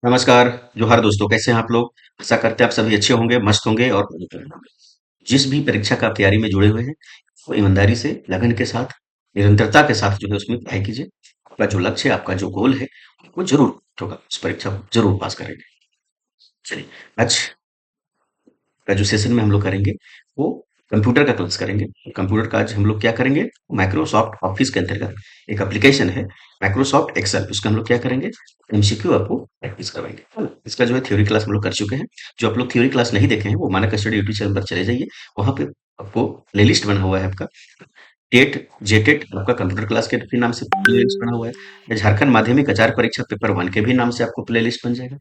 नमस्कार, जोहार दोस्तों, कैसे हैं आप लोग? आशा करते हैं आप सभी अच्छे होंगे, मस्त होंगे और जिस भी परीक्षा का आप तैयारी में जुड़े हुए हैं, वो ईमानदारी से, लगन के साथ, निरंतरता के साथ जो है उसमें पढ़ाई कीजिए। आपका जो लक्ष्य है, आपका जो गोल है, वो ज़रूर होगा, उस परीक्षा को ज़रूर पास करेंगे। चलिए, आज का जो सेशन में हम लोग करेंगे, वो कंप्यूटर का क्लास करेंगे। कंप्यूटर का आज हम लोग क्या करेंगे? माइक्रोसॉफ्ट ऑफिस के अंतर्गत एक एप्लीकेशन है, माइक्रोसॉफ्ट एक्सेल, उसका हम लोग क्या करेंगे? एमसीक्यू आपको प्रैक्टिस करवाएंगे, है ना? इसका जो है थ्योरी क्लास हम लोग कर चुके हैं। जो आप लोग थ्योरी क्लास नहीं देखे हैं, वो मानक स्टडी यूट्यूब चैनल पर चले जाइए। वहां पे आपको प्लेलिस्ट बना हुआ है आपका टेट जेटेट आपका कंप्यूटर क्लास के भी नाम से प्लेलिस्ट बना हुआ है। झारखंड माध्यमिक आचार्य परीक्षा पेपर वन के भी नाम से आपको प्लेलिस्ट बन जाएगा।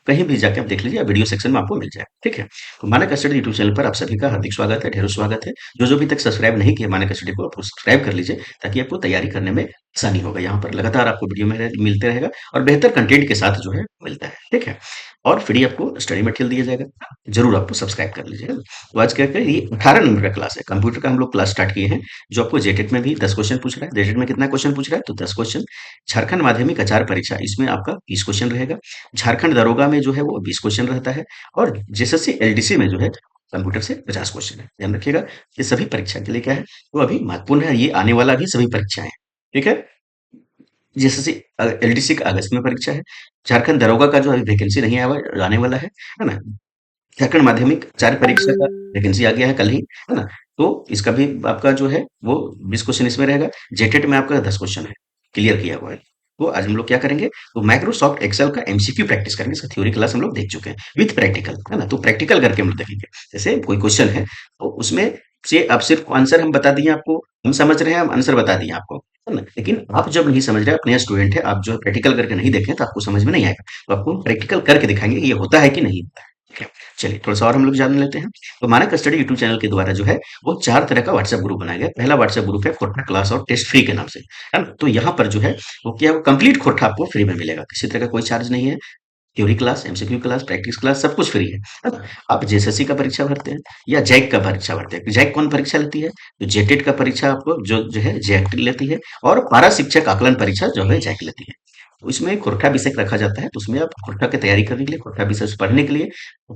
कहीं भी जाके आप देख लीजिए, वीडियो सेक्शन में आपको मिल जाएगा। ठीक है? तो मानक स्टडी यूट्यूब चैनल पर आप सभी का हार्दिक स्वागत है, ढेरों स्वागत है। जो अभी तक सब्सक्राइब नहीं किया मानक स्टडी को, आप सब्सक्राइब कर लीजिए, ताकि आपको तैयारी करने में आसानी होगा। यहाँ पर लगातार आपको वीडियो में मिलते रहेगा और बेहतर कंटेंट के साथ जो है मिलता है। ठीक है? और फ्री आपको स्टडी मटेरियल दिया जाएगा। जरूर आपको सब्सक्राइब कर लीजिए। तो आज क्या क्या ये 18 नंबर का क्लास है, कंप्यूटर का हम लोग क्लास स्टार्ट किए हैं। जो आपको जेटेट में भी 10 क्वेश्चन पूछ रहा है। जेटेट में कितना क्वेश्चन पूछ रहा है? तो 10 क्वेश्चन। झारखंड माध्यमिक आचार्य परीक्षा, इसमें आपका 20 क्वेश्चन रहेगा। झारखंड दरोगा में जो है वो 20 क्वेश्चन रहता है। और जेएसएससी एलडीसी में जो है कंप्यूटर से 50 क्वेश्चन है। ध्यान रखिएगा, ये सभी परीक्षा के लिए क्या है, वो अभी महत्वपूर्ण है। ये आने वाला भी सभी परीक्षाएं हैं। ठीक है? जेएसएससी एलडीसी का अगस्त में परीक्षा है। झारखंड दरोगा का जो अभी वैकेंसी नहीं आया हुआ है, आने वाला है ना? झारखंड माध्यमिक आचार्य परीक्षा का वैकेंसी आ गया है कल ही, है ना? तो इसका भी आपका जो है वो 20 क्वेश्चन इसमें रहेगा। जेटेट में आपका 10 क्वेश्चन है, क्लियर किया हुआ है। तो आज हम लोग क्या करेंगे? तो माइक्रोसॉफ्ट एक्सेल का एमसीक्यू प्रैक्टिस करेंगे। इसका थ्योरी क्लास हम लोग देख चुके हैं विथ प्रैक्टिकल, है ना? तो प्रैक्टिकल करके हम लोग देखेंगे। जैसे कोई क्वेश्चन है, तो उसमें से आप सिर्फ आंसर हम बता दिए आपको, हम समझ रहे हैं, हम आंसर बता दिए आपको, है ना? लेकिन आप जब नहीं समझ रहे, आप नया स्टूडेंट है, आप जो है प्रैक्टिकल करके नहीं देखें, तो आपको समझ में नहीं आएगा। तो आपको प्रैक्टिकल करके दिखाएंगे ये होता है कि नहीं होता है। ठीक है? चलिए थोड़ा सा और हम लोग जान लेते हैं। तो मानक स्टडी यूट्यूब चैनल के द्वारा जो है वो 4 तरह का व्हाट्सएप ग्रुप बनाया गया है। पहला व्हाट्सएप ग्रुप है खोटा क्लास और टेस्ट फ्री के नाम से, है ना? तो यहाँ पर जो है वो क्या, वो कंप्लीट खोटा आपको फ्री में मिलेगा, किसी तरह का कोई चार्ज नहीं है। Theory class, MCQ class, practice class सब कुछ फ्री है ना? आप जेएसएससी का परीक्षा भरते हैं या जैक का परीक्षा भरते हैं, जैक कौन परीक्षा लेती है? तो जेटेट का परीक्षा आपको जो है जैक लेती है। और पारा शिक्षक आकलन परीक्षा जो है जैक लेती है। तो इसमें खुरठा विषय रखा जाता है, तो उसमें आप खुरठा की तैयारी करने के लिए, खुरठा विषय से पढ़ने के लिए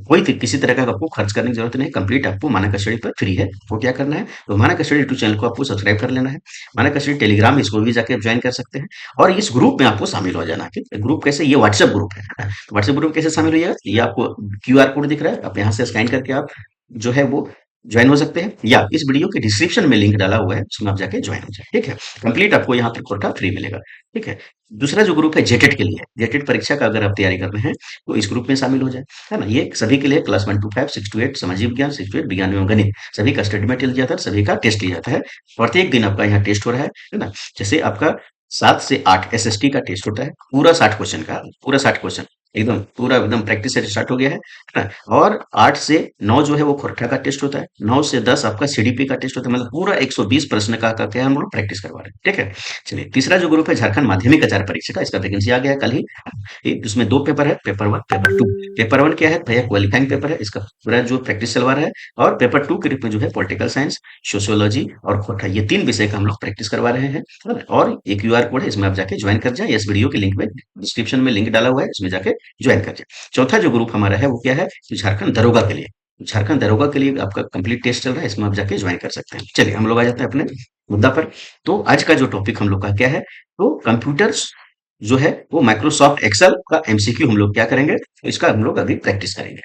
कोई किसी तरह का आपको खर्च करने की जरूरत नहीं है। कंप्लीट आपको मानक स्टडी पर फ्री है। वो क्या करना है? तो मानक स्टडी यूट्यूब चैनल को आपको सब्सक्राइब कर लेना है। मानक स्टडी टेलीग्राम, इसको भी जाके आप ज्वाइन कर सकते हैं। और इस ग्रुप में आपको शामिल हो जाना है। ग्रुप कैसे? ये व्हाट्सएप ग्रुप है। व्हाट्सएप ग्रुप कैसे शामिल होइएगा? ये आपको क्यूआर कोड दिख रहा है, आप यहाँ से स्कैन करके आप जो है वो ज्वाइन हो सकते हैं, या इस वीडियो के डिस्क्रिप्शन में लिंक डाला हुआ है, उसमें आप जाके ज्वाइन हो जाए। ठीक है? कंप्लीट आपको यहाँ पर कोटा फ्री मिलेगा। ठीक है? दूसरा जो ग्रुप है जेटेट के लिए, जेटेट परीक्षा का अगर आप तैयारी कर रहे हैं, तो इस ग्रुप में शामिल हो जाए, है ना? ये सभी के लिए क्लास 1 to 5, 6 to 8 सामाजिक विज्ञान, 6 to 8 विज्ञान एवं गणित, सभी का स्टडी मटेरियल दिया जाता है, सभी का टेस्ट लिया जाता है। प्रत्येक दिन आपका यहाँ टेस्ट हो रहा है ना? जैसे आपका 7 से 8 एसएसटी का टेस्ट होता है, पूरा 60 क्वेश्चन का, पूरा 60 क्वेश्चन, एकदम पूरा एकदम प्रैक्टिस से स्टार्ट हो गया है ना? और 8 से 9 जो है वो खोरठा का टेस्ट होता है, 9 से 10 आपका सीडीपी का टेस्ट होता है। मतलब पूरा 120 प्रश्न का क्या हम लोग प्रैक्टिस करवा रहे हैं। ठीक है? चलिए तीसरा जो ग्रुप है झारखंड माध्यमिक आचार्य परीक्षा का, इसका वैकेंसी आ गया है कल ही। इसमें 2 पेपर है, paper one, paper two. Paper one क्या है भैया? क्वालिफाइंग पेपर है, इसका पूरा जो प्रैक्टिस चलवा रहा है। और पेपर टू के रूप में जो है पॉलिटिकल साइंस, सोशियोलॉजी और खोटा, ये 3 विषय का हम लोग प्रैक्टिस करवा रहे हैं। है ना? और एक क्यूआर कोड है, इसमें आप जाके ज्वाइन कर जाए। इस वीडियो के लिंक में डिस्क्रिप्शन में लिंक डाला हुआ है, इसमें जाके ज्वाइन कर जाए। चौथा जो ग्रुप हमारा है वो क्या है? तो झारखंड दरोगा के लिए, झारखंड दरोगा के लिए आपका कंप्लीट टेस्ट चल रहा है, इसमें आप जाके ज्वाइन कर सकते हैं। चलिए हम लोग आ जाते हैं अपने मुद्दा पर। तो आज का जो टॉपिक हम लोग का क्या है? तो कंप्यूटर्स जो है वो माइक्रोसॉफ्ट एक्सेल का एमसीक्यू हम लोग क्या करेंगे? तो इसका हम लोग अभी प्रैक्टिस करेंगे।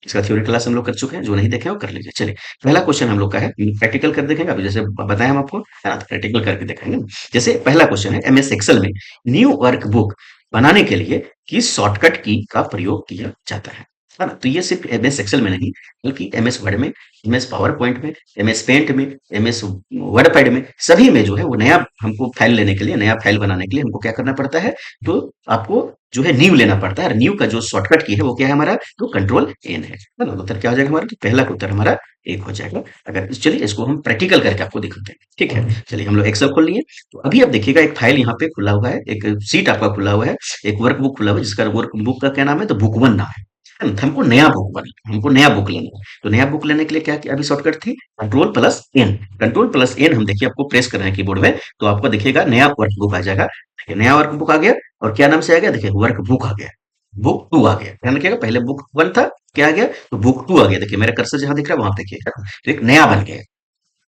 इसका थ्योरी क्लास हम लोग कर चुके हैं, जो नहीं देखे वो कर लीजिए। चलिए पहला क्वेश्चन हम लोग का है, प्रैक्टिकल कर देखेंगे अभी, जैसे बताएं हम आपको, है ना? तो प्रैक्टिकल करके देखेंगे। जैसे पहला क्वेश्चन है, एमएस एक्सेल में न्यू वर्कबुक बनाने के लिए किस शॉर्टकट की का प्रयोग किया जाता है ना? तो ये सिर्फ एमएस एक्सेल में नहीं, बल्कि एमएस वर्ड में, एमएस पावर पॉइंट में, एमएस पेंट में, एमएस वर्ड पैड में, सभी में जो है वो नया हमको फाइल लेने के लिए, नया फाइल बनाने के लिए हमको क्या करना पड़ता है? तो आपको जो है न्यू लेना पड़ता है। और न्यू का जो शॉर्टकट की है वो क्या है हमारा? तो कंट्रोल एन है ना? तो उत्तर क्या हो जाएगा हमारा? तो पहला उत्तर हमारा एक हो जाएगा। अगर चलिए इसको हम प्रैक्टिकल करके आपको दिखाते हैं। ठीक है? चलिए हम लोग एक्सेल खोल लिए। तो अभी आप देखिएगा एक फाइल यहाँ पे खुला हुआ है, एक सीट आपका खुला हुआ है, एक वर्कबुक खुला हुआ है, जिसका वर्कबुक का क्या नाम है? तो बुक वन नाम है ना? तो हमको नया बुक बना, हमको नया बुक लेना है। तो नया बुक लेने के लिए क्या किया? अभी शॉर्टकट थी control plus N. Control plus N हम देखिए आपको प्रेस कर रहे हैं कीबोर्ड में, तो आपको दिखेगा नया वर्कबुक आ जाएगा। देखिए नया वर्कबुक आ गया। और क्या नाम से आ गया? देखिए वर्कबुक आ गया। बुक टू आ गया, ध्यान रखिएगा, पहले बुक वन था, क्या आ गया, तो बुक टू आ गया, देखिए मेरा कर्सर जहां दिख रहा है वहां देखिए, है ना? तो एक नया बन गया,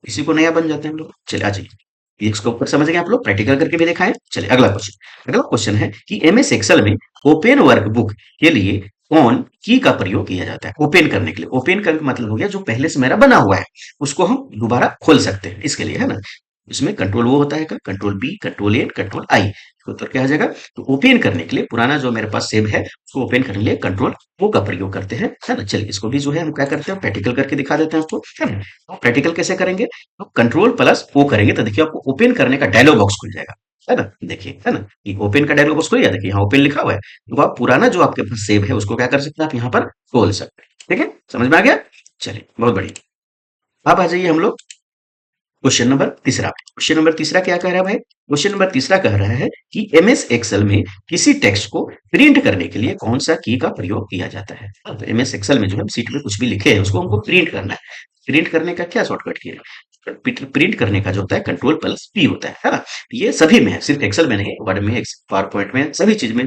इसी को नया बन जाते हैं हम लोग। चलिए आ जाइए, ये इसको ऊपर समझ गए आप लोग, प्रैक्टिकल करके भी देखा है। चलिए अगला क्वेश्चन है कि एमएस एक्सेल में ओपन वर्कबुक के लिए कौन की का प्रयोग किया जाता है? ओपन करने के लिए, ओपन करने का मतलब हो गया जो पहले से मेरा बना हुआ है उसको हम दोबारा खोल सकते हैं, इसके लिए, है ना? इसमें कंट्रोल वो होता है का, control B, control A, control I, उत्तर क्या आ जाएगा? तो ओपन करने के लिए पुराना जो मेरे पास सेव है उसको ओपन करने के लिए कंट्रोल वो का प्रयोग करते हैं, है ना? चलिए इसको भी जो है हम क्या करते हैं, प्रैक्टिकल करके दिखा देते हैं आपको, है ना? तो प्रैक्टिकल कैसे करेंगे, तो कंट्रोल प्लस ओ करेंगे तो देखिए आपको ओपन करने का डायलॉग बॉक्स खुल जाएगा, है ना? देखिए, है ना? ये ओपन का डायलॉग बॉक्स खुल गया, देखिए यहाँ ओपन लिखा हुआ है, तो आप पुराना जो आपके पास सेव है उसको क्या कर सकते हैं, आप यहाँ पर खोल सकते हैं, ठीक है? समझ में आ गया? चलिए बहुत बढ़िया। अब आ जाइए हम लोग क्वेश्चन नंबर तीसरा। क्वेश्चन नंबर तीसरा क्या कह रहा है भाई? क्वेश्चन नंबर तीसरा कह रहा है कि एमएस एक्सेल में किसी टेक्स्ट को प्रिंट करने के लिए कौन सा की का प्रयोग किया जाता है? तो एमएस एक्सेल में जो हम सीट में कुछ भी लिखे हैं उसको हमको प्रिंट करना है। प्रिंट करने का क्या शॉर्टकट की है? प्रिंट करने का जो होता है कंट्रोल प्लस पी होता है ना? ये सभी में है, सिर्फ एक्सेल में नहीं, वर्ड में, पावर पॉइंट में, सभी चीज में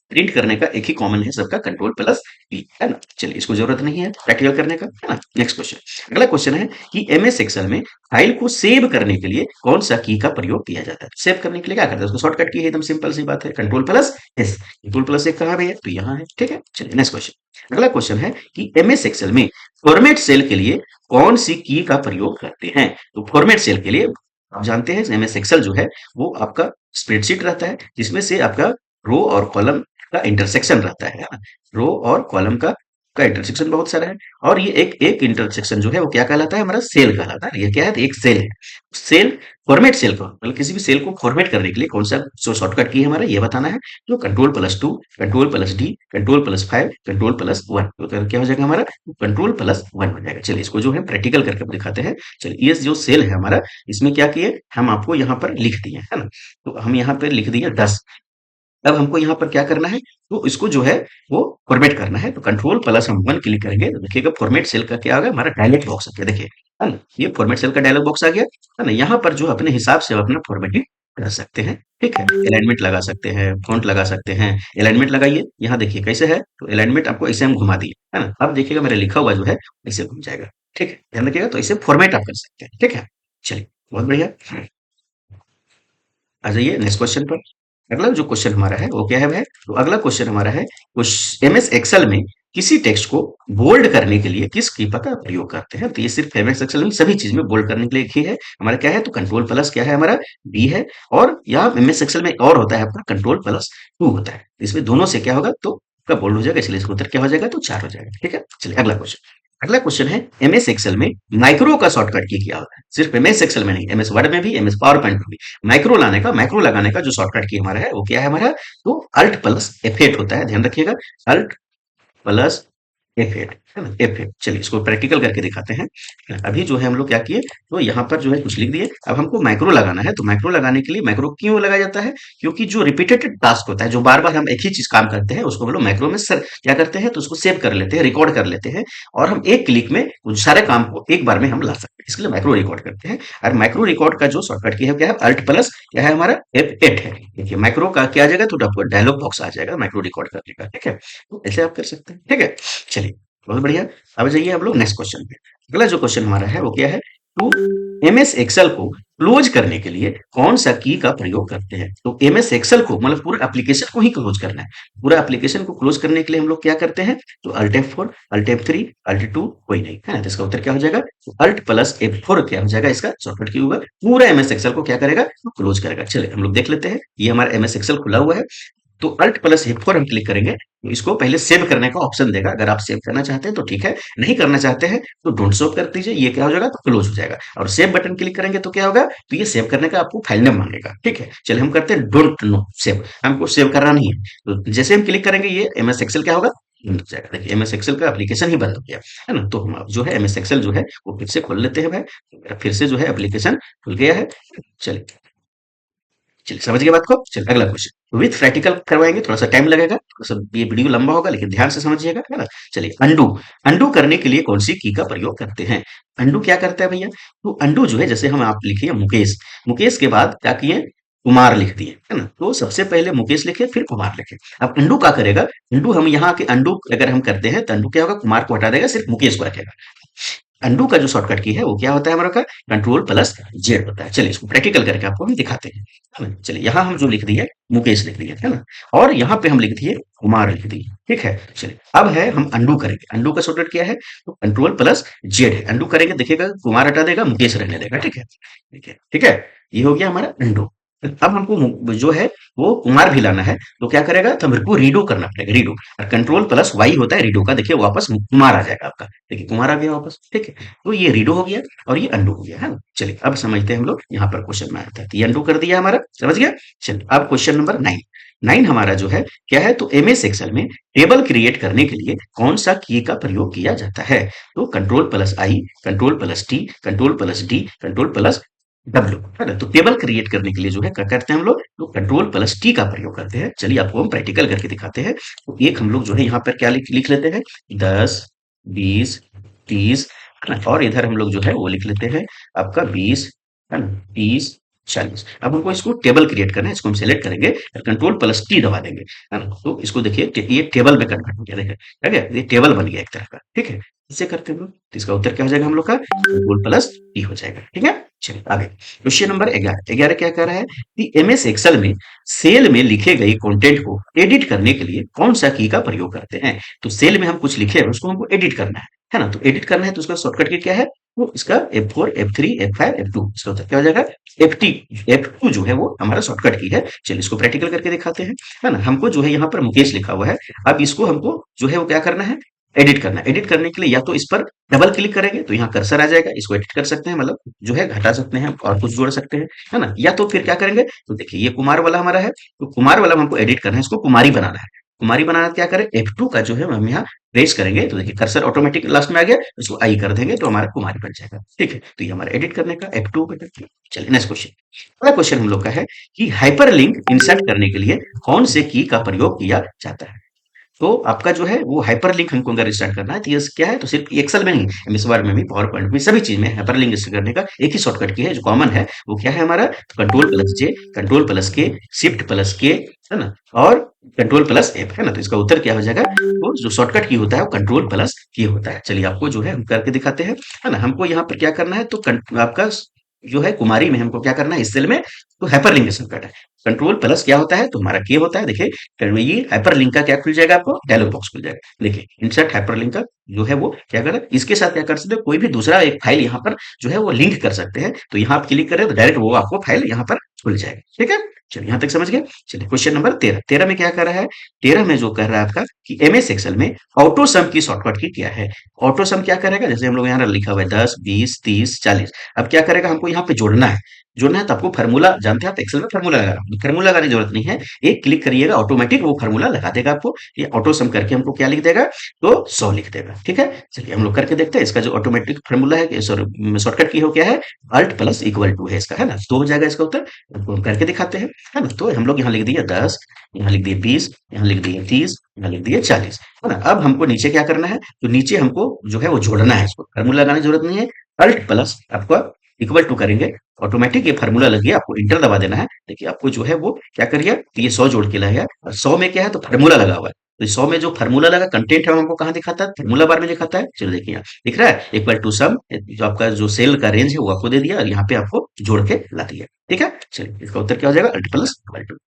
प्रिंट करने का एक ही कॉमन है सबका, कंट्रोल प्लस पी, है ना? चलिए इसको जरूरत नहीं है प्रैक्टिकल करने का, है ना? नेक्स्ट क्वेश्चन, अगला क्वेश्चन है कि एमएस एक्सेल में फाइल को सेव करने के लिए कौन सा की का प्रयोग किया जाता है? सेव करने के लिए क्या करते हैं, उसको शॉर्टकट की है, एकदम सिंपल सी बात है, control plus S. Control plus एक कहाँ पे है, तो यहाँ है, ठीक है? चलिए नेक्स्ट क्वेश्चन, अगला क्वेश्चन है कि एमएस एक्सेल में फॉर्मेट सेल के लिए कौन सी की का प्रयोग करते हैं? तो फॉर्मेट सेल के लिए आप जानते हैं एमएस एक्सेल जो है वो आपका स्प्रेडशीट रहता है जिसमें से आपका रो और कॉलम का इंटरसेक्शन रहता है ना? रो और कॉलम का इंटरसेक्शन बहुत सारा है, और ये एक एक इंटरसेक्शन जो है वो क्या कहलाता है, हमारा सेल कहलाता है। ये क्या है, तो एक सेल है। सेल, फॉर्मेट सेल को, मतलब किसी भी सेल को फॉर्मेट करने के लिए कौन सा जो शॉर्टकट की है हमारा ये बताना है, तो control plus two, control plus D, control plus five, control plus one, तो क्या हो जाएगा हमारा, कंट्रोल प्लस वन हो जाएगा। चलिए इसको जो है प्रैक्टिकल करके दिखाते हैं। चलिए ये जो सेल है हमारा, इसमें क्या किए हम, आपको यहाँ पर लिख दिए, है ना? तो हम यहाँ पे लिख दिए 10। अब हमको यहाँ पर क्या करना है, तो इसको जो है वो फॉर्मेट करना है, तो कंट्रोल प्लस हम वन क्लिक करेंगे तो देखिएगा फॉर्मेट सेल का क्या आ गया, हमारा डायलॉग बॉक्स आ गया, देखिए, है ना? ये फॉर्मेट सेल का डायलॉग बॉक्स आ गया, है ना? यहाँ पर जो अपने हिसाब से अपना फॉर्मेटिंग कर सकते हैं, ठीक है? अलाइनमेंट लगा सकते हैं, फॉन्ट लगा सकते हैं, अलाइनमेंट लगाइए, यहाँ देखिए कैसे है, तो अलाइनमेंट आपको ऐसे हम घुमा दिए, है ना? अब देखिएगा मेरा लिखा हुआ जो है ऐसे घूम जाएगा, ठीक है? ध्यान रखिएगा, तो इसे फॉर्मेट आप कर सकते हैं, ठीक है? चलिए बहुत बढ़िया, आ जाइए नेक्स्ट क्वेश्चन पर। अगला जो क्वेश्चन हमारा है वो क्या है भाई, तो अगला क्वेश्चन हमारा है, एमएस एक्सेल में किसी टेक्स्ट को बोल्ड करने के लिए किस कीपा का प्रयोग करते हैं? तो ये सिर्फ एमएस एक्सेल में सभी चीज में बोल्ड करने के लिए एक ही है, हमारा क्या है, तो कंट्रोल प्लस क्या है हमारा, बी है, और यहाँ एमएस एक्सेल में और होता है आपका कंट्रोल प्लस टू होता है, इसमें दोनों से क्या होगा, तो का बोल्ड हो जाएगा, इसलिए इसका उत्तर क्या हो जाएगा, तो चार हो जाएगा, ठीक है? चलिए अगला क्वेश्चन, अगला क्वेश्चन है एमएस एक्सेल में माइक्रो का शॉर्टकट की क्या होता है? सिर्फ एमएस एक्सेल में नहीं, एमएस वर्ड में भी, एमएस पावर पॉइंट में भी माइक्रो लगाने का जो शॉर्टकट की हमारा है वो क्या है हमारा, तो अल्ट प्लस F8 होता है, ध्यान रखिएगा, अल्ट प्लस F8, है ना? F8, चलिए इसको प्रैक्टिकल करके दिखाते हैं। अभी जो है हम लोग क्या किए, तो यहाँ पर जो है कुछ लिख दिए, अब हमको माइक्रो लगाना है, तो माइक्रो लगाने के लिए माइक्रो क्यों लगाया जाता है, क्योंकि जो रिपीटेड टास्क होता है, जो बार बार हम एक ही चीज काम करते हैं उसको हम लोग माइक्रो में सर क्या करते हैं, तो उसको सेव कर लेते हैं, रिकॉर्ड कर लेते हैं, और हम एक क्लिक में उन सारे काम को एक बार में हम ला सकते हैं, इसके लिए माइक्रो रिकॉर्ड करते हैं। और माइक्रो रिकॉर्ड का जो शॉर्टकट की है क्या है, अल्ट प्लस क्या है हमारा, F8 है। देखिए माइक्रो का क्या आ जाएगा, तो आपको डायलॉग बॉक्स आ जाएगा माइक्रो रिकॉर्ड करने का, ठीक है? तो ऐसे आप कर सकते हैं, ठीक है? चलिए बहुत बढ़िया। अब जाइए आप लोग नेक्स्ट क्वेश्चन पे। अगला जो क्वेश्चन हमारा है वो क्या है, टू एमएस एक्सेल को क्लोज करने के लिए कौन सा की का प्रयोग करते हैं? तो एमएस एक्सेल को मतलब पूरे एप्लीकेशन को ही क्लोज करना है, पूरा एप्लीकेशन को क्लोज करने के लिए हम लोग क्या करते हैं, तो alt F4, alt F3, alt 2 कोई नहीं, है ना? तो इसका उत्तर क्या हो जाएगा, तो अल्ट प्लस F4 क्या हो जाएगा, इसका शॉर्टकट की होगा, पूरा एमएस एक्सेल को क्या करेगा, तो क्लोज करेगा। चलिए हम लोग देख लेते हैं, ये हमारा एमएस एक्सेल खुला हुआ है, तो अल्ट प्लस F4 हम क्लिक करेंगे, तो इसको पहले सेव करने का ऑप्शन देगा, अगर आप सेव करना चाहते हैं तो ठीक है, नहीं करना चाहते हैं तो डोंट सेव कर दीजिए, ये क्या हो जाएगा, तो क्लोज हो जाएगा, और सेव बटन क्लिक करेंगे तो क्या होगा, तो ये सेव करने का आपको फाइल नेम मांगेगा, ठीक है? चलिए हम करते हैं डोंट नो सेव, हमको सेव करना नहीं है, तो जैसे हम क्लिक करेंगे ये एमएस एक्सेल क्या होगा, बंद हो जाएगा। देखिए एमएस एक्सेल का एप्लीकेशन ही बंद हो गया, है ना? तो हम अब जो है एमएस एक्सेल जो है वो फिर से खोल लेते हैं भाई, तो मेरा फिर से जो है एप्लीकेशन खुल गया है। चलिए, चलिए समझ गए बात को। चलिए अगला क्वेश्चन, विथ प्रैक्टिकल करवाएंगे, थोड़ा सा टाइम लगेगा, थोड़ा सा ये वीडियो लंबा होगा लेकिन ध्यान से समझिएगा, है ना? चलिए अंडू, अंडू करने के लिए कौन सी की का प्रयोग करते हैं? अंडू क्या करता है भैया, तो अंडू जो है, जैसे हम आप लिखिए मुकेश, मुकेश के बाद क्या किए, कुमार लिख दिए, है ना? तो सबसे पहले मुकेश लिखे, फिर कुमार लिखे। अब अंडू क्या करेगा? अंडू हम यहाँ के अंडू अगर हम करते हैं तो अंडू क्या होगा? कुमार को हटा देगा, सिर्फ मुकेश को रखेगा। अंडू का जो शॉर्टकट की है वो क्या होता है हमारा का? कंट्रोल प्लस जेड होता है। चलिए इसको प्रैक्टिकल करके आपको हम दिखाते हैं, है ना? चलिए यहाँ हम जो लिख दिए मुकेश लिख दिए, है ना? और यहाँ पे हम लिख दिए कुमार लिख दिए, ठीक है? चलिए अब है हम अंडू करेंगे। अंडू का शॉर्टकट क्या है? तो कंट्रोल प्लस जेड है। अंडू करेंगे, देखिएगा कुमार हटा देगा, मुकेश रहने देगा, ठीक है? ठीक है, ठीक है? ये हो गया हमारा अंडू। अब हमको जो है वो कुमार भी लाना है, तो क्या करेगा? तो हमको रीडू करना पड़ेगा, रीडू। और कंट्रोल प्लस वाई होता है रीडू का, देखिए वापस कुमार आ जाएगा आपका। देखिए कुमार आ गया वापस, ठीक है? तो ये रीडू हो गया और ये अंडू हो गया, है ना? चलिए अब समझते हैं हम लोग यहाँ पर क्वेश्चन में आता है। तो ये अंडू कर दिया हमारा, समझ गया? चलिए अब क्वेश्चन नंबर 9। 9 हमारा जो है क्या है? तो एमएस एक्सेल में टेबल क्रिएट करने के लिए कौन सा की का प्रयोग किया जाता है? तो control plus I, control plus T, control plus D, control plus W, है ना? तो टेबल क्रिएट करने के लिए जो है क्या करते हैं हम लोग? तो कंट्रोल प्लस टी का प्रयोग करते हैं। चलिए आपको हम प्रैक्टिकल करके दिखाते हैं। तो एक हम लोग जो है यहाँ पर क्या लिख लेते हैं? 10, 20, 30, है ना? और इधर हम लोग जो है वो लिख लेते हैं आपका 20, है ना? 30, 40। अब हमको इसको टेबल क्रिएट करना है, इसको हम सेलेक्ट करेंगे और कंट्रोल प्लस टी दबा देंगे, है ना? तो इसको देखिए ये टेबल में कन्वर्ट हो गया, देखिए, ठीक है? ये टेबल बन गया एक तरह का, ठीक है? इसे करते हैं हम लोग, तो इसका उत्तर क्या हो जाएगा हम लोग का? कंट्रोल प्लस टी हो जाएगा, ठीक है? चलिए आगे क्वेश्चन नंबर 11। 11 क्या कह रहा है कि एमएस एक्सेल में सेल में लिखे गए कंटेंट को एडिट करने के लिए कौन सा की का प्रयोग करते हैं? तो सेल में हम कुछ लिखे हैं, उसको हमको एडिट करना है ना? तो एडिट करना है तो उसका शॉर्टकट की क्या है? वो इसका F4, F3, F5, F2, इसका उत्तर क्या हो जाएगा? F F2 जो है वो हमारा शॉर्टकट की है। चलिए इसको प्रैक्टिकल करके दिखाते हैं, है ना? हमको जो है यहाँ पर मुकेश लिखा हुआ है। अब इसको हमको जो है वो क्या करना है? एडिट करना है। एडिट करने के लिए या तो इस पर डबल क्लिक करेंगे तो यहाँ कर्सर आ जाएगा, इसको एडिट कर सकते हैं, मतलब जो है घटा सकते हैं और कुछ जोड़ सकते हैं, है ना? या तो फिर क्या करेंगे? तो देखिए ये कुमार वाला हमारा है, तो कुमार वाला हमको एडिट करना है, इसको कुमारी बनाना है। कुमारी बनाना क्या करें? F2 का जो है हम यहाँ प्रेस करेंगे तो देखिए कर्सर ऑटोमेटिक लास्ट में आ गया, इसको आई कर देंगे तो हमारा कुमारी बन जाएगा, ठीक है? तो ये हमारा एडिट करने का F2 बटन। चलिए नेक्स्ट क्वेश्चन। अगला क्वेश्चन हम लोग का है कि हाइपरलिंक इंसर्ट करने के लिए कौन से की का प्रयोग किया जाता है? तो आपका जो है वो हाइपरलिंक हमको अगर स्टार्ट करना है तो ये क्या है? तो सिर्फ एक्सेल में नहीं, एमएस वर्ड में भी, पावर पॉइंट में, सभी चीज में हाइपरलिंक स्टार्ट करने का एक ही शॉर्टकट की है जो कॉमन है। वो क्या है हमारा? कंट्रोल प्लस जे, कंट्रोल प्लस के, शिफ्ट प्लस के, है ना? और कंट्रोल प्लस एफ, है ना? तो इसका उत्तर क्या हो जाएगा? तो जो शॉर्टकट की होता है वो कंट्रोल प्लस की होता है। चलिए आपको जो है हम करके दिखाते हैं, है ना? हमको यहाँ पर क्या करना है? तो आपका जो है कुमारी में हमको क्या करना है? इस सेल में तो हाइपरलिंक शॉर्टकट है। कंट्रोल प्लस क्या होता है? तो हमारा के होता है, देखिए ये हाइपरलिंक का क्या खुल जाएगा? आपको डायलॉग बॉक्स खुल जाएगा। देखिए इंसर्ट हाइपरलिंक का जो है वो क्या करें? इसके साथ क्या कर सकते हो? कोई भी दूसरा एक फाइल यहाँ पर जो है वो लिंक कर सकते हैं। तो यहाँ आप क्लिक करें तो डायरेक्ट वो आपको फाइल यहाँ पर खुल जाएगा, ठीक है? चलिए यहाँ तक समझ गए। चलिए क्वेश्चन नंबर 13। 13 में क्या कर रहा है? 13 में जो कर रहा है आपका कि एमएस एक्सेल में ऑटो सम की शॉर्टकट की क्या है? ऑटो सम क्या करेगा? जैसे हम लोग यहाँ लिखा हुआ है 10, 20, 30, 40। अब क्या करेगा? हमको यहाँ पे जोड़ना है। जोड़ना है तो आपको फार्मूला जानते हैं, आप एक्सेल में फार्मूला लगाना, फार्मूला लगाने की जरूरत नहीं है। एक क्लिक करिएगा ऑटोमेटिक वो फार्मूला लगा देगा आपको। ये ऑटो सम करके हमको क्या लिख देगा? तो 100 लिख देगा, ठीक है? चलिए हम लोग करके देखते हैं। इसका जो ऑटोमेटिक फार्मूला है, सॉरी शॉर्टकट की हो क्या है? अल्ट प्लस इक्वल टू है इसका, है ना? तो हो जाएगा इसका उत्तर। आपको हम करके दिखाते हैं, है ना? तो हम लोग यहाँ लिख दिए 10, यहाँ लिख दिए 20, यहाँ लिख दिए 30, यहाँ लिख दिए 40, है ना? अब हमको नीचे क्या करना है? तो नीचे हमको जो है वो जोड़ना है, इसको फार्मूला लगाने की जरूरत नहीं है। अल्ट प्लस आपका इक्वल टू करेंगे, ऑटोमेटिक ये फार्मूला लग गया, आपको इंटर दबा देना है। देखिए आपको जो है वो क्या करिए? तो ये 100 जोड़ के लाएगा और 100 में क्या है? तो फार्मूला लगा हुआ है। तो 100 में जो फार्मूला लगा कंटेंट है वो हमको कहाँ दिखाता है? फार्मूला बार में दिखाता है। चलो देखिए यहाँ दिख रहा है इक्वल टू सम, जो आपका जो सेल का रेंज है वो आपको दे दिया और यहाँ पे आपको जोड़ के ला दिया, ठीक है? चलिए इसका उत्तर क्या हो जाएगा? Alt plus equal to.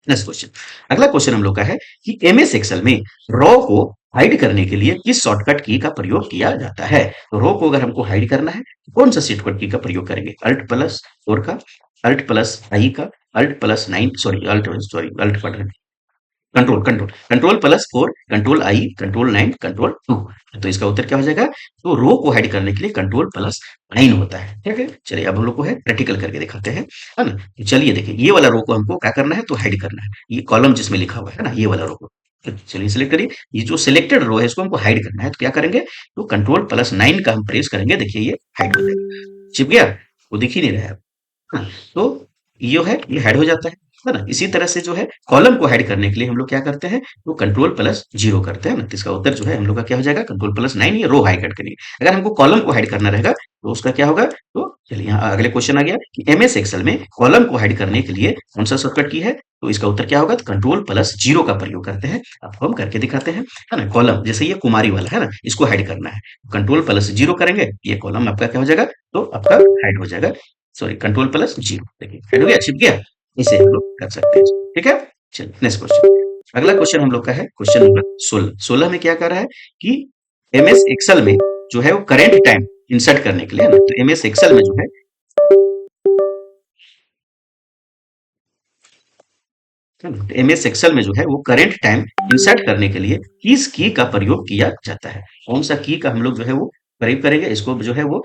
Next question. अगला क्वेश्चन हम लोग का है कि एमएस एक्सेल में रॉ को हाइड करने के लिए किस शॉर्टकट की का प्रयोग किया जाता है? तो रॉ को अगर हमको हाइड करना है तो कौन सा शॉर्टकट की का प्रयोग करेंगे? अल्ट प्लस 4 का, अल्ट प्लस आई का, alt plus 9, sorry alt button, control control control plus 4, control I, control 9, control 2। तो इसका उत्तर क्या हो जाएगा? तो रो को हाइड करने के लिए कंट्रोल प्लस 9 होता है, ठीक है? चलिए अब हम लोग को है प्रैक्टिकल करके दिखाते हैं, है ना? तो चलिए देखिए ये वाला रो को हमको क्या करना है? तो हाइड करना है। ये कॉलम जिसमें लिखा हुआ है ना, ये वाला रो को, तो चलिए सिलेक्ट करिए। ये जो सिलेक्टेड रो है इसको हमको हाइड करना है, तो क्या करेंगे? तो कंट्रोल प्लस 9 का हम प्रेस करेंगे, देखिए ये हाइड हो जाएगा। छिप गया, वो दिख ही नहीं रहा है, हाँ? तो ये है ये हाइड हो जाता है। है ना? इसी तरह से जो है कॉलम को हाइड करने के लिए हम लोग क्या करते हैं, तो कंट्रोल प्लस जीरो करते हैं ना, तो इसका उत्तर जो है हम लोग का क्या हो जाएगा, कंट्रोल प्लस नाइन, ये रो हाइड करने के। अगर हमको कॉलम को हाइड करना रहेगा तो उसका क्या होगा, तो चलिए यहाँ अगले क्वेश्चन आ गया कि एमएस एक्सेल में कॉलम को हाइड करने के लिए कौन सा शॉर्टकट की है, तो इसका उत्तर क्या होगा, तो कंट्रोल प्लस जीरो का प्रयोग करते हैं। आपको हम करके दिखाते हैं, है ना? कॉलम जैसे ये कुमारी वाला है ना, इसको हाइड करना है, कंट्रोल प्लस जीरो करेंगे, ये कॉलम आपका क्या हो जाएगा, तो आपका हाइड हो जाएगा। सॉरी, कंट्रोल प्लस जीरो, देखिए हाइड हो गया, छिप गया। इसे हम लोग कर सकते हैं, ठीक है। चलिए नेक्स्ट क्वेश्चन, अगला क्वेश्चन हम लोग का है क्वेश्चन नंबर 16। 16 में क्या कर रहा है कि एमएस एक्सेल में जो है वो करेंट टाइम इंसर्ट करने के लिए, है ना, तो एमएस एक्सेल में जो है एमएस एक्सेल में जो है वो करेंट टाइम इंसर्ट करने के लिए किस की का प्रयोग किया जाता है, कौन सा की का हम लोग जो है वो प्रयोग करेंगे, इसको जो है वो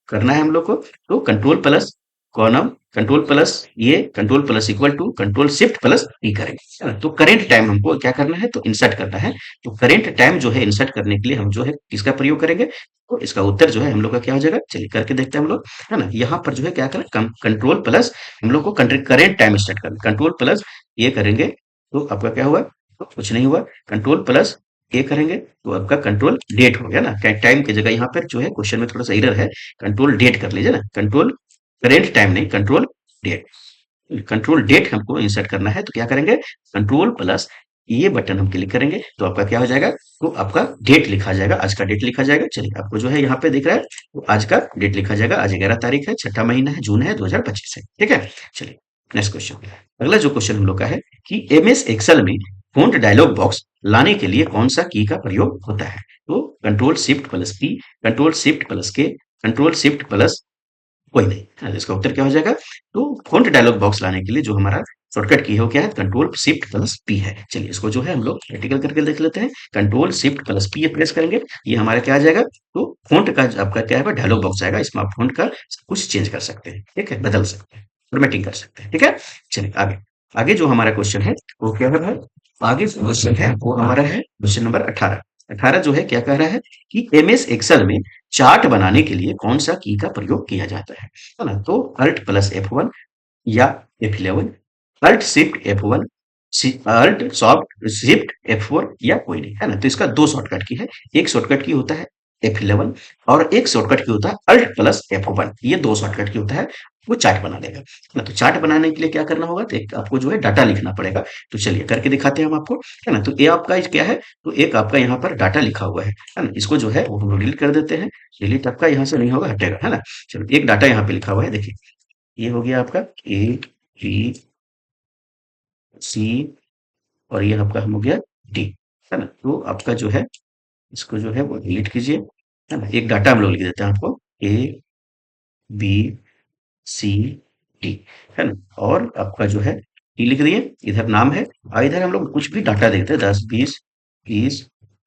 करना है हम लोग को। तो control plus column, control plus ये, control plus equal to control shift plus E करेंगे, है ना? तो करेंट टाइम हमको क्या करना है, तो इंसर्ट करना है। तो करेंट टाइम जो है इंसर्ट करने के लिए हम जो है किसका प्रयोग करेंगे, तो इसका उत्तर जो है हम लोग का क्या हो जाएगा, चलिए करके देखते हैं हम लोग, है ना? यहाँ पर जो है क्या करें, कंट्रोल प्लस हम लोग को करेंट टाइम स्टार्ट करना, कंट्रोल प्लस ये करेंगे तो आपका क्या हुआ, तो कुछ नहीं हुआ। कंट्रोल प्लस ये करेंगे तो आपका कंट्रोल डेट हो गया ना, टाइम की जगह यहाँ पर जो है क्वेश्चन में थोड़ा सा एरर है, कंट्रोल डेट कर लीजिए ना, कंट्रोल करेंट टाइम नहीं, कंट्रोल डेट। कंट्रोल डेट हमको इंसर्ट करना है, तो क्या करेंगे, कंट्रोल प्लस ये बटन हम क्लिक करेंगे तो आपका क्या हो जाएगा, तो आपका डेट लिखा जाएगा, आज का डेट लिखा जाएगा। चलिए आपको जो है यहाँ पे दिख रहा है, तो आज का डेट लिखा जाएगा, आज 11 तारीख है, छठा महीना है, जून है 2025 है, ठीक है। चलिए नेक्स्ट क्वेश्चन, अगला जो क्वेश्चन हम लोग का है कि एमएस एक्सेल में फ़ॉन्ट डायलॉग बॉक्स लाने के लिए कौन सा की का प्रयोग होता है, तो control shift plus P, control shift plus के, कंट्रोल शिफ्ट प्लस कोई नहीं, हाँ, इसका उत्तर क्या हो जाएगा, तो फ़ॉन्ट डायलॉग बॉक्स लाने के लिए जो हमारा शॉर्टकट की है वो क्या है, कंट्रोल शिफ्ट प्लस पी है। चलिए इसको जो है हम लोग प्रैक्टिकल करके देख लेते हैं, control shift plus P press करेंगे, ये हमारा क्या आ जाएगा, तो फ़ॉन्ट का आपका क्या है, डायलॉग बॉक्स आएगा, इसमें आप फ़ॉन्ट का कुछ चेंज कर सकते हैं, ठीक है, बदल सकते हैं, फॉर्मेटिंग कर सकते हैं, ठीक है। चलिए आगे, आगे जो हमारा क्वेश्चन है वो क्या है भाई, आगे क्वेश्चन है वो हमारा है क्वेश्चन नंबर 18। 18 जो है क्या कह रहा है कि एमएस एक्सेल में चार्ट बनाने के लिए कौन सा की का प्रयोग किया जाता है ना? तो अल्ट प्लस F1 या F11, alt shift F1, alt soft shift F4 या कोई नहीं, है ना? तो इसका दो शॉर्टकट की है, एक शॉर्टकट की होता है F11 और एक शॉर्टकट की होता है अल्ट प्लस F1, ये दो शॉर्टकट की होता है, वो चार्ट बना देगा, है ना? तो चार्ट बनाने के लिए क्या करना होगा, तो एक आपको जो है डाटा लिखना पड़ेगा। तो चलिए करके दिखाते हैं हम आपको, है ना? तो ये आपका क्या है, तो एक आपका यहाँ पर डाटा लिखा हुआ है ना? इसको जो है वो हम लोग डिलीट कर देते हैं, डिलीट आपका यहाँ से नहीं होगा, हटेगा, है ना? चलो एक डाटा यहाँ पे लिखा हुआ है, देखिए ये हो गया आपका ए बी सी और ये आपका हो गया डी, है ना? तो आपका जो है इसको जो है वो डिलीट कीजिए, है ना? एक डाटा हम लोग लिख देते हैं आपको, ए बी सी डी, है ना? और आपका जो है टी लिख दिए, इधर नाम है और इधर हम लोग कुछ भी डाटा देते हैं, 10 20 30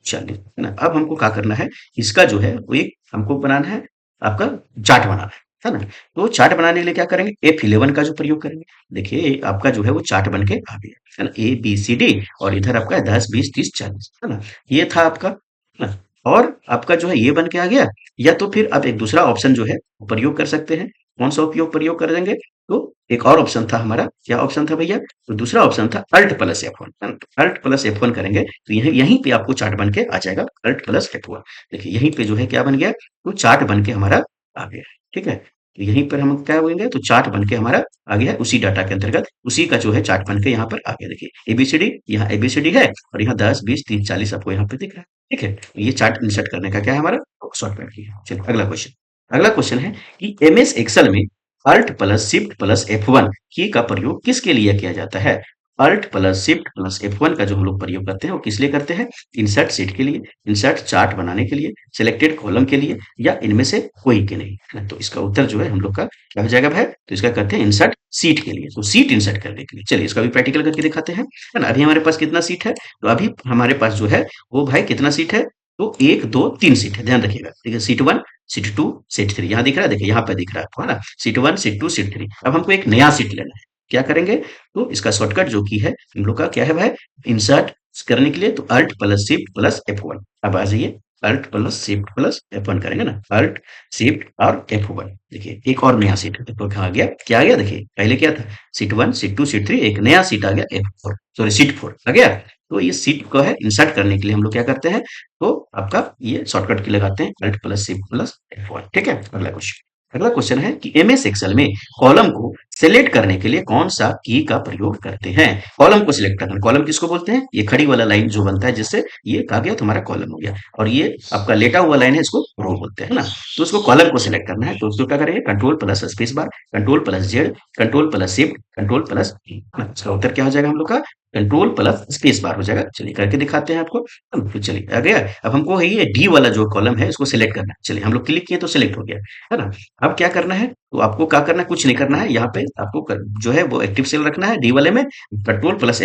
40, है ना? अब हमको क्या करना है, इसका जो है वो एक हमको बनाना है, आपका चार्ट बनाना है ना? तो चार्ट बनाने के लिए क्या करेंगे, F11 का जो प्रयोग करेंगे, देखिए आपका जो है वो चार्ट बन के आ गया, है ना? ए बी सी डी और इधर आपका 10 20 30 40, है ना? ये था आपका, है ना? और आपका जो है ये बन के आ गया, या तो फिर आप एक दूसरा ऑप्शन जो है वो प्रयोग कर सकते हैं। कौन सा प्रयोग करेंगे, तो एक और ऑप्शन था हमारा, क्या ऑप्शन था भैया, तो दूसरा ऑप्शन था अल्ट प्लस F1, है ना? तो अल्ट प्लस F1 करेंगे तो यहीं यहीं पे आपको चार्ट बन के आ जाएगा, अल्ट प्लस F1। देखिए यहीं पे जो है क्या बन गया, तो चार्ट बन के हमारा आ गया, ठीक है। तो यहीं पर हम क्या बोलेंगे, तो चार्ट बन के हमारा आ गया, उसी डाटा के अंतर्गत उसी का जो है चार्ट बन के यहाँ पर आ गया। देखिए एबीसीडी, यहाँ एबीसीडी है और यहाँ 10 20 30 40 आपको यहाँ पे दिख रहा है, ठीक है। तो ये चार्ट इंसर्ट करने का क्या है हमारा शॉर्टकट की है। चलिए अगला क्वेश्चन, अगला क्वेश्चन है कि एमएस एक्सेल में alt plus shift plus F1 की का प्रयोग किसके लिए किया जाता है। Alt plus shift plus F1 का जो हम लोग प्रयोग करते हैं वो किस लिए करते हैं, इंसर्ट शीट के लिए, इंसर्ट चार्ट बनाने के लिए, सिलेक्टेड कॉलम के लिए, या इनमें से कोई के नहीं, है ना? तो इसका उत्तर जो है हम लोग का क्या हो जाएगा भाई, तो इसका करते हैं इंसर्ट सीट के लिए, तो सीट इंसर्ट करने के लिए। चलिए इसका भी प्रैक्टिकल करके दिखाते हैं, है ना? अभी हमारे पास कितना सीट है, तो अभी हमारे पास जो है वो भाई कितना सीट है, तो 1 2 3 सीट है, ध्यान रखिएगा, ठीक है। सीट 1 सीट 2 सीट 3 यहाँ दिख रहा है, देखिए यहाँ पे दिख रहा है आपको, है ना? Seat 1 seat 2 seat 3। अब हमको एक नया सीट लेना है, क्या करेंगे, तो इसका शॉर्टकट जो की है हम लोग का क्या है भाई, इंसर्ट करने के लिए तो alt plus shift plus F1। अब आ जाइए alt plus shift plus F1 करेंगे ना, अल्ट शिफ्ट और F1। देखिए एक और नया सीट तो क्या आ गया, क्या आ गया, देखिए पहले क्या था, सीट 1 सीट 2 सीट 3, एक नया सीट आ गया F4, सॉरी सीट 4 आ गया। तो ये सीट को है इंसर्ट करने के लिए हम लोग क्या करते हैं, तो आपका ये शॉर्टकट की लगाते हैं alt plus shift plus F1। ठीक है, अगला क्वेश्चन। अगला क्वेश्चन है कि एमएस एक्सेल में कॉलम को सेलेक्ट करने के लिए कौन सा की का प्रयोग करते हैं। कॉलम को सिलेक्ट करना, कॉलम किसको बोलते हैं, ये खड़ी वाला लाइन जो बनता है जिससे ये कहा गया तुम्हारा कॉलम हो गया, और ये आपका लेटा हुआ लाइन है इसको रो बोलते हैं ना। तो उसको कॉलम को सिलेक्ट करना है, तो उसको क्या करेंगे, control plus space bar, control plus Z, control plus shift, control plus E. इसका उत्तर क्या हो जाएगा हम लोग का, कंट्रोल प्लस स्पेस बार हो जाएगा। चलिए करके दिखाते हैं आपको। तो चलिए आ गया। अब हमको है ये डी वाला जो कॉलम है इसको सिलेक्ट करना है। चलिए हम लोग क्लिक किए तो सिलेक्ट हो गया, है ना। अब क्या करना है, तो आपको क्या करना है, कुछ नहीं करना है, यहाँ पे आपको जो है वो एक्टिव सेल रखना है डी वाले में, कंट्रोल प्लस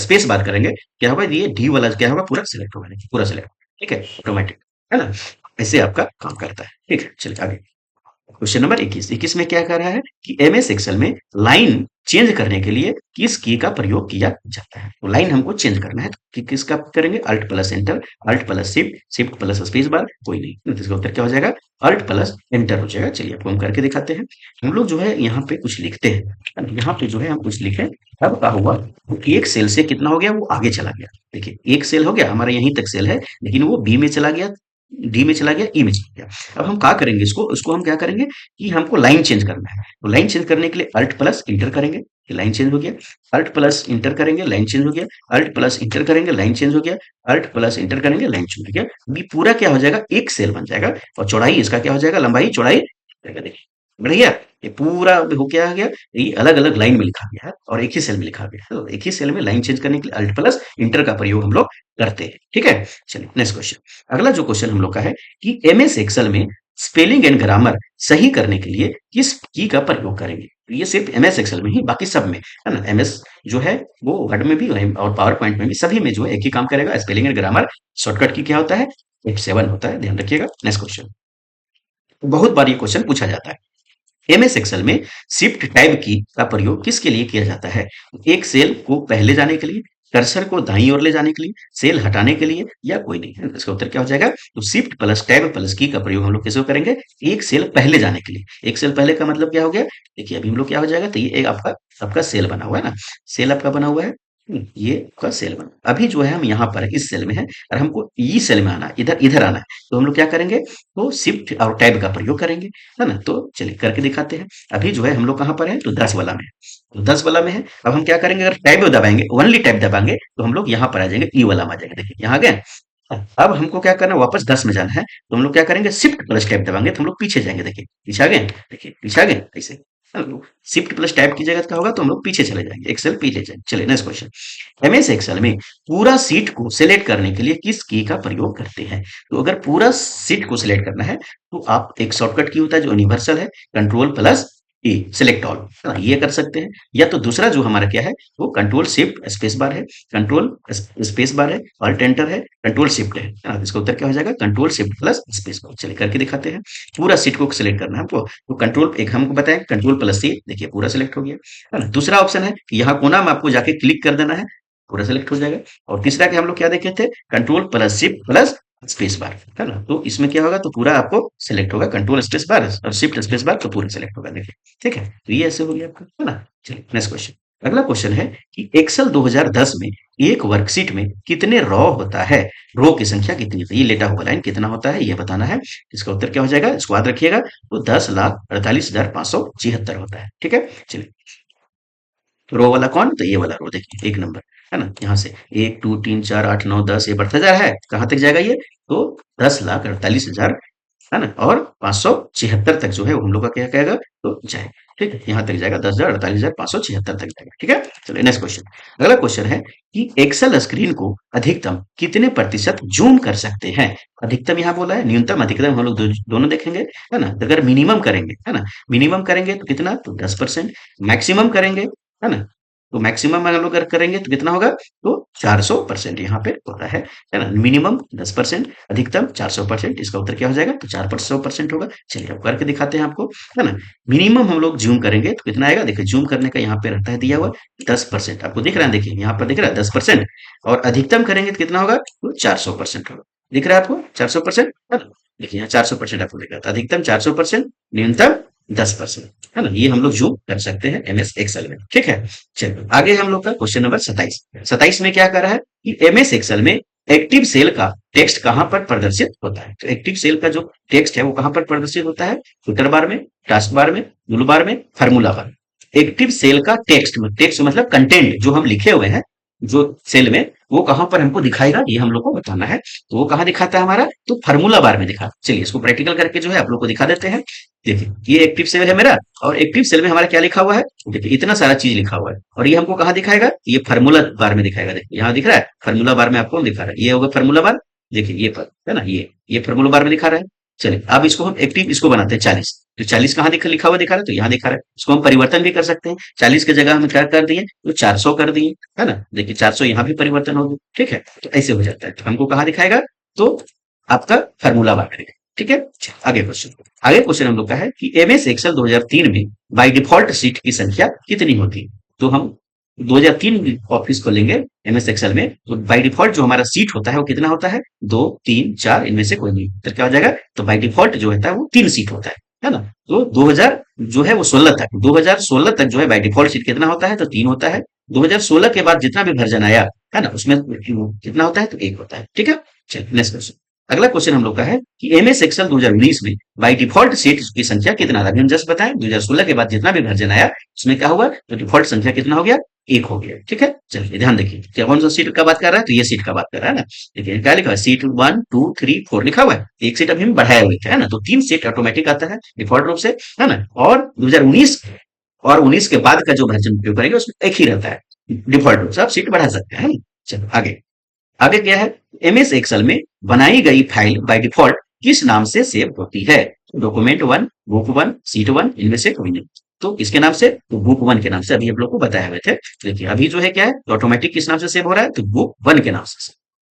स्पेस बार करेंगे, क्या होगा, ये डी वाला क्या होगा, पूरा सिलेक्ट होगा, देखिए पूरा सिलेक्ट। ठीक है, ऑटोमेटिक, है ना। ऐसे आपका काम करता है। ठीक है, चलिए आगे। Question number 21। 21 में क्या कर रहा है कि एमएस एक्सेल में लाइन चेंज करने के लिए किस की का प्रयोग किया जाता है। तो लाइन हमको चेंज करना है, तो किसका करेंगे, alt plus enter, alt plus shift, shift plus space bar, कोई नहीं, तो इसका उत्तर क्या हो जाएगा, अल्ट प्लस एंटर हो जाएगा। चलिए आपको हम करके दिखाते हैं। हम लोग जो है यहाँ पे कुछ लिखते हैं, यहाँ पे जो है हम कुछ लिखे, अब क्या हुआ, एक सेल से कितना हो गया, वो आगे चला गया। देखिए एक सेल हो गया हमारा, यहीं तक सेल है, लेकिन वो बी में चला गया, डी में चला गया, ई में चला गया। अब हम क्या करेंगे, इसको हम क्या करेंगे कि हमको लाइन चेंज करना है। तो लाइन चेंज करने के लिए अल्ट प्लस इंटर करेंगे, ये लाइन चेंज हो गया, अल्ट प्लस इंटर करेंगे, लाइन चेंज हो गया, अल्ट प्लस इंटर करेंगे, लाइन चेंज हो गया, अल्ट प्लस इंटर करेंगे, लाइन चेंज हो गया। अभी पूरा क्या हो जाएगा, एक सेल बन जाएगा, और चौड़ाई इसका क्या हो जाएगा, लंबाई चौड़ाई देखिए, बढ़िया। ये पूरा हो क्या आ गया, ये अलग अलग लाइन में लिखा गया है और एक ही सेल में लिखा गया है। तो एक ही सेल में लाइन चेंज करने के लिए अल्ट प्लस इंटर का प्रयोग हम लोग करते हैं। ठीक है, चलिए नेक्स्ट क्वेश्चन। अगला जो क्वेश्चन हम लोग का है कि एमएस एक्सेल में स्पेलिंग एंड ग्रामर सही करने के लिए किस की का प्रयोग करेंगे। तो ये सिर्फ एमएस एक्सेल में ही, बाकी सब में, है ना। एमएस जो है वो वर्ड में भी और पावर पॉइंट में भी, सभी में जो है एक ही काम करेगा, स्पेलिंग एंड ग्रामर। शॉर्टकट की क्या होता है, F7 होता है, ध्यान रखिएगा। Next question. बहुत बार ये क्वेश्चन पूछा जाता है, एमएस एक्सेल में शिफ्ट टैब की का प्रयोग किसके लिए किया जाता है। एक सेल को पहले जाने के लिए, कर्सर को दाईं ओर ले जाने के लिए, सेल हटाने के लिए, या कोई नहीं है। इसका उत्तर क्या हो जाएगा, तो शिफ्ट प्लस टैब प्लस की का प्रयोग हम लोग कैसे करेंगे, एक सेल पहले जाने के लिए। एक सेल पहले का मतलब क्या हो गया, देखिए अभी हम लोग क्या हो जाएगा, तो ये एक आपका आपका सेल बना हुआ है ना, सेल आपका बना हुआ है। ये आपका सेल बना, अभी जो है हम यहाँ पर इस सेल में है, और हमको ई सेल में आना है, इधर इधर आना है। तो हम लोग क्या करेंगे, तो शिफ्ट और टैब का प्रयोग करेंगे, है ना। तो चलिए करके दिखाते हैं। अभी जो है हम लोग कहाँ पर है, तो 10 वाला में है, तो 10 वाला में है। अब हम क्या करेंगे, अगर टैब दबाएंगे, ओनली टैब दबाएंगे, तो हम लोग यहाँ पर आ जाएंगे, ई वाला में आ जाएंगे, देखिए यहाँ आ गए। अब हमको क्या करना है, वापस 10 में जाना है, तो हम लोग क्या करेंगे, शिफ्ट प्लस टैब दबाएंगे, तो हम लोग पीछे जाएंगे, देखिए पीछे आ गए, देखिए पीछे आ गए ऐसे। शिफ्ट प्लस टैब की जगह क्या होगा, तो हम लोग पीछे चले जाएंगे, एक्सेल पीछे जाएंगे। चलिए नेक्स्ट क्वेश्चन। एमएस एक्सेल में पूरा सीट को सिलेक्ट करने के लिए किस की का प्रयोग करते हैं। तो अगर पूरा सीट को सिलेक्ट करना है, तो आप एक शॉर्टकट की होता है जो यूनिवर्सल है, कंट्रोल प्लस ई, सिलेक्ट ऑल, ये कर सकते हैं। या तो दूसरा जो हमारा क्या है, वो कंट्रोल शिफ्ट स्पेस बार है, कंट्रोल स्पेस बार है, ऑल्ट एंटर है, कंट्रोल शिफ्ट है। इसका उत्तर क्या हो जाएगा, कंट्रोल शिफ्ट प्लस स्पेस बार। चलिए करके दिखाते हैं। पूरा सीट को सिलेक्ट करना है हमको, तो कंट्रोल एक हमको बताएं, कंट्रोल प्लस सी, देखिए पूरा सिलेक्ट हो गया, है ना। दूसरा ऑप्शन है कि यहाँ कोना में आपको जाके क्लिक कर देना है, पूरा सिलेक्ट हो जाएगा। और तीसरा के हम लोग क्या देखे थे, control plus shift plus space बार, है ना। तो इसमें क्या होगा, तो पूरा आपको सिलेक्ट होगा, कंट्रोल स्पेस बार और शिफ्ट स्पेस बार, तो पूरा सिलेक्ट होगा, देखिए। ठीक है, तो ये ऐसे हो गया आपका, है ना। चलिए नेक्स्ट क्वेश्चन। अगला क्वेश्चन है कि एक्सेल 2010 में एक वर्कशीट में कितने रॉ होता है, रो की संख्या कितनी होती है, ये लेटा हुआ लाइन कितना होता है, ये बताना है। इसका उत्तर क्या हो जाएगा, इसको याद रखिएगा, तो 10,48,576 होता है। ठीक है, चलिए। रो वाला कौन, तो ये वाला रो, देखिए एक नंबर, है ना। यहाँ से 1 2 3 4 8 9 10 ये बढ़ता जा रहा है, कहाँ तक जाएगा ये, तो 10,48,000, है ना। और 576 तक जो है वो हम लोग का क्या कहेगा, तो जाए। ठीक है, यहाँ तक जाएगा, 10,48,576 तक जाएगा। ठीक है, चलिए नेक्स्ट क्वेश्चन। अगला क्वेश्चन है कि एक्सेल स्क्रीन को अधिकतम कितने प्रतिशत जूम कर सकते हैं। अधिकतम यहाँ बोला है, न्यूनतम अधिकतम हम लोग दोनों देखेंगे, है ना। तो अगर मिनिमम करेंगे, है ना, मिनिमम करेंगे तो कितना, तो 10%, मैक्सिमम करेंगे, है ना। तो मैक्सिमम अगर लोग अगर करेंगे तो कितना होगा, तो 400% यहाँ पे होता है ना। मिनिमम 10%, अधिकतम 400%, इसका उत्तर क्या हो जाएगा, तो 400% होगा। चलिए अब करके दिखाते हैं आपको, है ना। मिनिमम हम लोग जूम करेंगे तो कितना आएगा, देखिए जूम करने का यहाँ पे रहता है दिया हुआ 10%, आपको दिख रहा है, देखिए यहाँ पर दिख रहा है 10%। और अधिकतम करेंगे तो कितना होगा, तो 400% होगा। दिख रहा है आपको 400%, है ना? देखिए यहाँ 400% आपको दिख रहा था, अधिकतम 400%, न्यूनतम 10%, है ना? ये हम लोग जूम कर सकते हैं एमएस एक्सेल में, ठीक है? चलिए आगे हम लोग का क्वेश्चन नंबर 27। 27 में क्या कर रहा है कि एमएस एक्सेल में एक्टिव सेल का टेक्स्ट कहां पर प्रदर्शित होता है? तो एक्टिव सेल का जो टेक्स्ट है वो कहां पर प्रदर्शित होता है? फुटर बार में, टास्क बार में, टूल बार में, फार्मूला बार। एक्टिव सेल का टेक्स्ट में, टेक्स्ट मतलब कंटेंट जो हम लिखे हुए हैं जो सेल में, वो कहां पर हमको दिखाएगा ये हम लोग को बताना है। तो वो कहाँ दिखाता है हमारा? तो फार्मूला बार में दिखा। चलिए इसको प्रैक्टिकल करके जो है आप लोग को दिखा देते हैं। देखिए ये एक्टिव सेल है मेरा, और एक्टिव सेल में हमारा क्या लिखा हुआ है? देखिए इतना सारा चीज लिखा हुआ है, और ये हमको कहाँ दिखाएगा? ये फार्मूला बार में दिखाएगा। देखिए यहाँ दिख रहा है फार्मूला बार में आपको दिखा रहा है, ये होगा फार्मूला बार। देखिए ये पर है ना, ये फार्मूला बार में दिखा रहा है। चलिए अब इसको हम एक्टिव इसको बनाते हैं 40। तो 40 कहाँ लिखा हुआ दिखा रहा है? तो यहाँ दिखा रहा है। इसको हम परिवर्तन भी कर सकते हैं। 40 की जगह हम क्या कर दिए? तो 400 कर दिए, है ना? देखिए 400 यहाँ भी परिवर्तन हो गया, ठीक है? तो ऐसे हो जाता है। तो हमको कहाँ दिखाएगा? तो आपका फार्मूला बार में, ठीक है? आगे क्वेश्चन, आगे क्वेश्चन हम लोग का है कि एमएस एक्सेल 2003 में बाय डिफॉल्ट सीट की संख्या कितनी होती है? तो हम 2003 ऑफिस को लेंगे एमएस एक्सेल में, तो बाय डिफॉल्ट जो हमारा सीट होता है वो कितना होता है? 2, 3, 4, इनमें से कोई नहीं। तो क्या हो जाएगा? तो बाय डिफॉल्ट जो होता है वो 3 सीट होता है ना? तो 2000 जो है वो 16 तक, 2016 तक जो है बाय डिफॉल्ट सीट कितना होता है? तो 3 होता है। 2016 के बाद जितना भी वर्जन आया है ना, उसमें कितना होता है? तो 1 होता है, ठीक है? चलिए नेक्स्ट क्वेश्चन। अगला क्वेश्चन हम लोग का है कि एमएस एक्सेल 2019 में बाय डिफॉल्ट सीट की संख्या कितना था? अभी हम जस्ट बताएं 2016 के बाद जितना भी वर्जन आया उसमें क्या हुआ? तो डिफॉल्ट संख्या कितना हो गया? 1 हो गया, ठीक है? चलिए ध्यान देखिए, क्या कौन सा सीट का बात कर रहा है? तो ये सीट का बात कर रहा है ना। देखिए क्या लिखा है? सीट 1, 2, 3, 4 लिखा हुआ है। एक सीट अभी हम बढ़ाए हुए थे, है ना? तो 3 सीट ऑटोमेटिक आता है डिफॉल्ट रूप से, है ना? और 2019 और 19 के बाद का जो वर्जन उपयोग करेंगे उसमें एक ही रहता है डिफॉल्ट रूप से, आप सीट बढ़ा सकते हैं, है ना? चलो आगे, आगे क्या है? एमएस एक्सेल में बनाई गई फाइल बाय डिफॉल्ट किस नाम से सेव होती है? डॉक्यूमेंट 1, बुक 1, सीट 1, इनमें से कोई नहीं। तो किसके नाम से? तो बुक 1 के नाम से अभी आप लोग को बताए हुए थे। देखिए अभी जो है क्या है? ऑटोमेटिक किस नाम से सेव हो रहा है? तो बुक 1 के नाम से,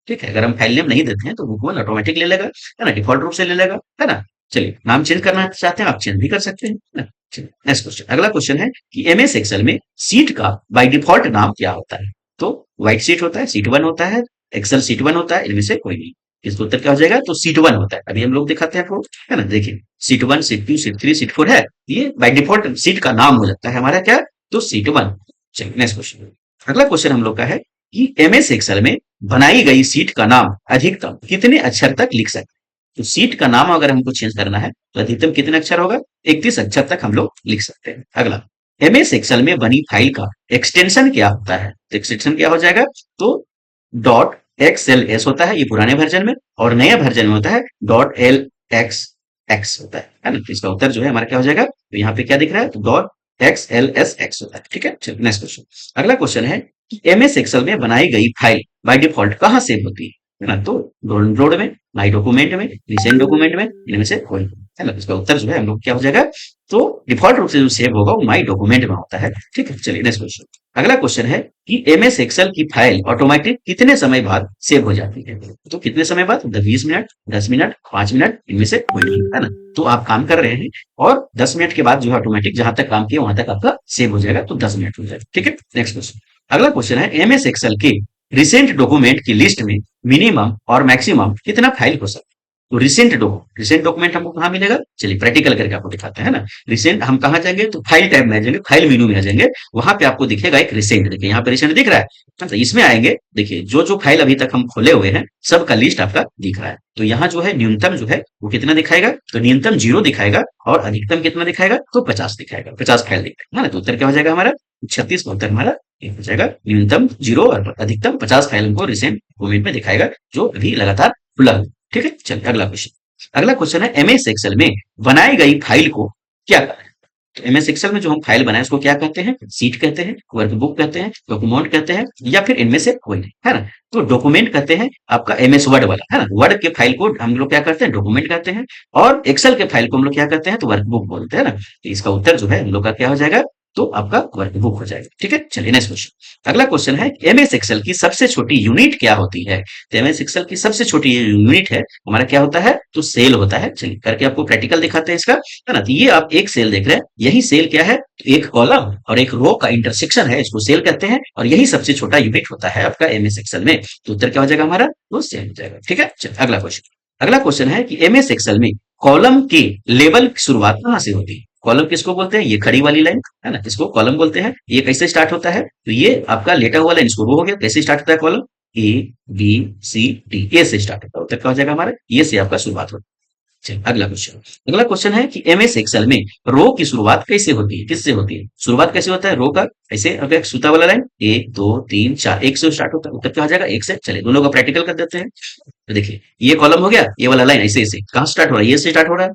ठीक है? अगर हम फाइल नेम नहीं देते हैं तो बुक 1 ऑटोमेटिक ले लेगा, है ना? डिफॉल्ट रूप से ले लेगा, है ना? चलिए नाम चेंज करना चाहते हैं आप चेंज भी कर सकते हैं, है ना? चलिए नेक्स्ट क्वेश्चन, अगला क्वेश्चन है कि एमएस एक्सेल में सीट का बाय डिफॉल्ट नाम क्या होता है? तो व्हाइट सीट होता है, सीट 1 होता है, एक्सेल सीट 1 होता है, इनमें से कोई नहीं। इसका उत्तर क्या हो जाएगा? तो सीट 1 होता है। अभी हम लोग दिखाते हैं आपको, है ना? देखिए सीट 1, सीट 2, सीट 3, सीट 4 है, ये बाय डिफॉल्ट सीट का नाम हो जाता है हमारा क्या? तो सीट 1। चलिए नेक्स्ट क्वेश्चन, अगला क्वेश्चन हम लोग का है कि एमएस एक्सेल में बनाई गई सीट का नाम अधिकतम कितने अक्षर तक लिख सकते हैं? तो सीट का नाम अगर हमको चेंज करना है तो अधिकतम कितने अक्षर होगा? 31 अक्षर तक हम लोग लिख सकते हैं। अगला, एमएस एक्सेल में बनी फाइल का एक्सटेंशन क्या होता है? तो एक्सटेंशन क्या हो जाएगा? तो डॉट XLS होता है ये पुराने वर्जन में, और नया वर्जन में होता है डॉट LXX होता है ना? तो इसका उत्तर जो है हमारा क्या हो जाएगा? तो यहाँ पे क्या दिख रहा है? तो डॉट XLSX होता है, ठीक है? चलिए नेक्स्ट क्वेश्चन, अगला क्वेश्चन है कि एमएस एक्सेल में बनाई गई फाइल बाय डिफॉल्ट कहाँ सेव होती है ना? तो डाउनलोड में, माई डॉक्यूमेंट में, रिसेंट डॉक्यूमेंट में, इनमें से कोई, है ना? इसका उत्तर जो है हम लोग क्या हो जाएगा? तो डिफॉल्ट रूप से जो सेव होगा वो माई डॉक्यूमेंट में होता है, ठीक है? चलिए नेक्स्ट क्वेश्चन, अगला क्वेश्चन है कि एमएस एक्सेल की फाइल ऑटोमेटिक कितने समय बाद सेव हो जाती है? तो कितने समय बाद? 20 मिनट, 10 मिनट, 5 मिनट, इनमें से कोई नहीं, है ना? तो आप काम कर रहे हैं और 10 मिनट के बाद जो है ऑटोमेटिक जहां तक काम किया वहां तक आपका सेव हो जाएगा, तो 10 मिनट हो जाएगा, ठीक है? नेक्स्ट क्वेश्चन, अगला क्वेश्चन है एमएस एक्सेल के रिसेंट डॉक्यूमेंट की लिस्ट में मिनिमम और मैक्सिमम कितना फाइल हो सकता है? तो रिसेंट डॉक्यूमेंट हमको कहाँ मिलेगा? चलिए प्रैक्टिकल करके आपको दिखाते हैं ना। रिसेंट हम कहाँ जाएंगे? तो फाइल टैब में आ जाएंगे, फाइल मेनू में आ जाएंगे, वहां पे आपको दिखेगा एक रिसेंट। देखिए यहाँ पे रिसेंट दिख रहा है, तो इसमें आएंगे, देखिए जो जो फाइल अभी तक हम खोले हुए हैं सबका लिस्ट आपका दिख रहा है। तो यहाँ जो है न्यूनतम जो है वो कितना दिखाएगा? तो न्यूनतम 0 दिखाएगा, और अधिकतम कितना दिखाएगा? तो 50 दिखाएगा, 50 फाइल दिखाएगा, है ना? तो उत्तर क्या हो जाएगा हमारा? 36 का उत्तर हमारा ये हो जाएगा। न्यूनतम 0 और अधिकतम 50 फाइल हमको रिसेंट डॉक्यूमेंट में दिखाएगा जो अभी लगातार खुला है, ठीक है? चलिए अगला क्वेश्चन, अगला क्वेश्चन है एमएस एक्सेल में बनाई गई फाइल को क्या कहते हैं? तो एमएस एक्सेल में जो हम फाइल बनाए उसको क्या कहते हैं? सीट कहते हैं, वर्कबुक कहते हैं, डॉक्यूमेंट कहते हैं, या फिर इनमें से कोई नहीं, है ना? तो डॉक्यूमेंट कहते हैं आपका एमएस वर्ड वाला, है ना? वर्ड के फाइल को हम लोग क्या करते हैं? डॉक्यूमेंट कहते हैं, और एक्सेल के फाइल को हम लोग क्या कहते हैं? तो वर्कबुक बोलते हैं ना। तो इसका उत्तर जो है हम लोग का क्या हो जाएगा? तो आपका वर्कबुक हो जाएगा। ठीक है, चलिए नेक्स्ट क्वेश्चन। अगला क्वेश्चन है एमएस एक्सेल की सबसे छोटी यूनिट क्या होती है? तो एमएस एक्सेल की सबसे छोटी यूनिट है हमारा क्या होता है? तो सेल होता है। चलिए करके आपको प्रैक्टिकल दिखाते हैं इसका, है ना। तो ये आप एक सेल देख रहे हैं, यही सेल क्या है? तो एक कॉलम और एक रो का इंटरसेक्शन है, इसको सेल कहते हैं, और यही सबसे छोटा यूनिट होता है आपका एमएस एक्सेल में। तो उत्तर क्या हो जाएगा हमारा? वो सेल हो जाएगा। ठीक है, चलिए अगला क्वेश्चन। अगला क्वेश्चन है कि एमएस एक्सेल में कॉलम के लेवल की शुरुआत कहाँ से होती है? कॉलम किसको बोलते हैं? ये खड़ी वाली लाइन, है ना, इसको कॉलम बोलते हैं। ये कैसे स्टार्ट होता है? तो ये आपका लेटा हुआ लाइन शुरू हो गया, कैसे स्टार्ट होता है column? A B C D, A से स्टार्ट होता है। उत्तर क्या हो जाएगा हमारा? ये से आपका शुरुआत होती है। चलिए अगला क्वेश्चन। अगला क्वेश्चन है कि एमएस एक्सेल में रो की शुरुआत कैसे होती है? किससे होती है? शुरुआत कैसे होता है रो का? ऐसे अगर सूता वाला लाइन 1 2 3 4 1 से स्टार्ट होता है। उत्तर क्या हो जाएगा? 1 से। चलिए दोनों का प्रैक्टिकल कर देते हैं। तो देखिए ये कॉलम हो गया, ये वाला लाइन ऐसे ऐसे कहाँ स्टार्ट हो रहा है? ये से स्टार्ट हो रहा है।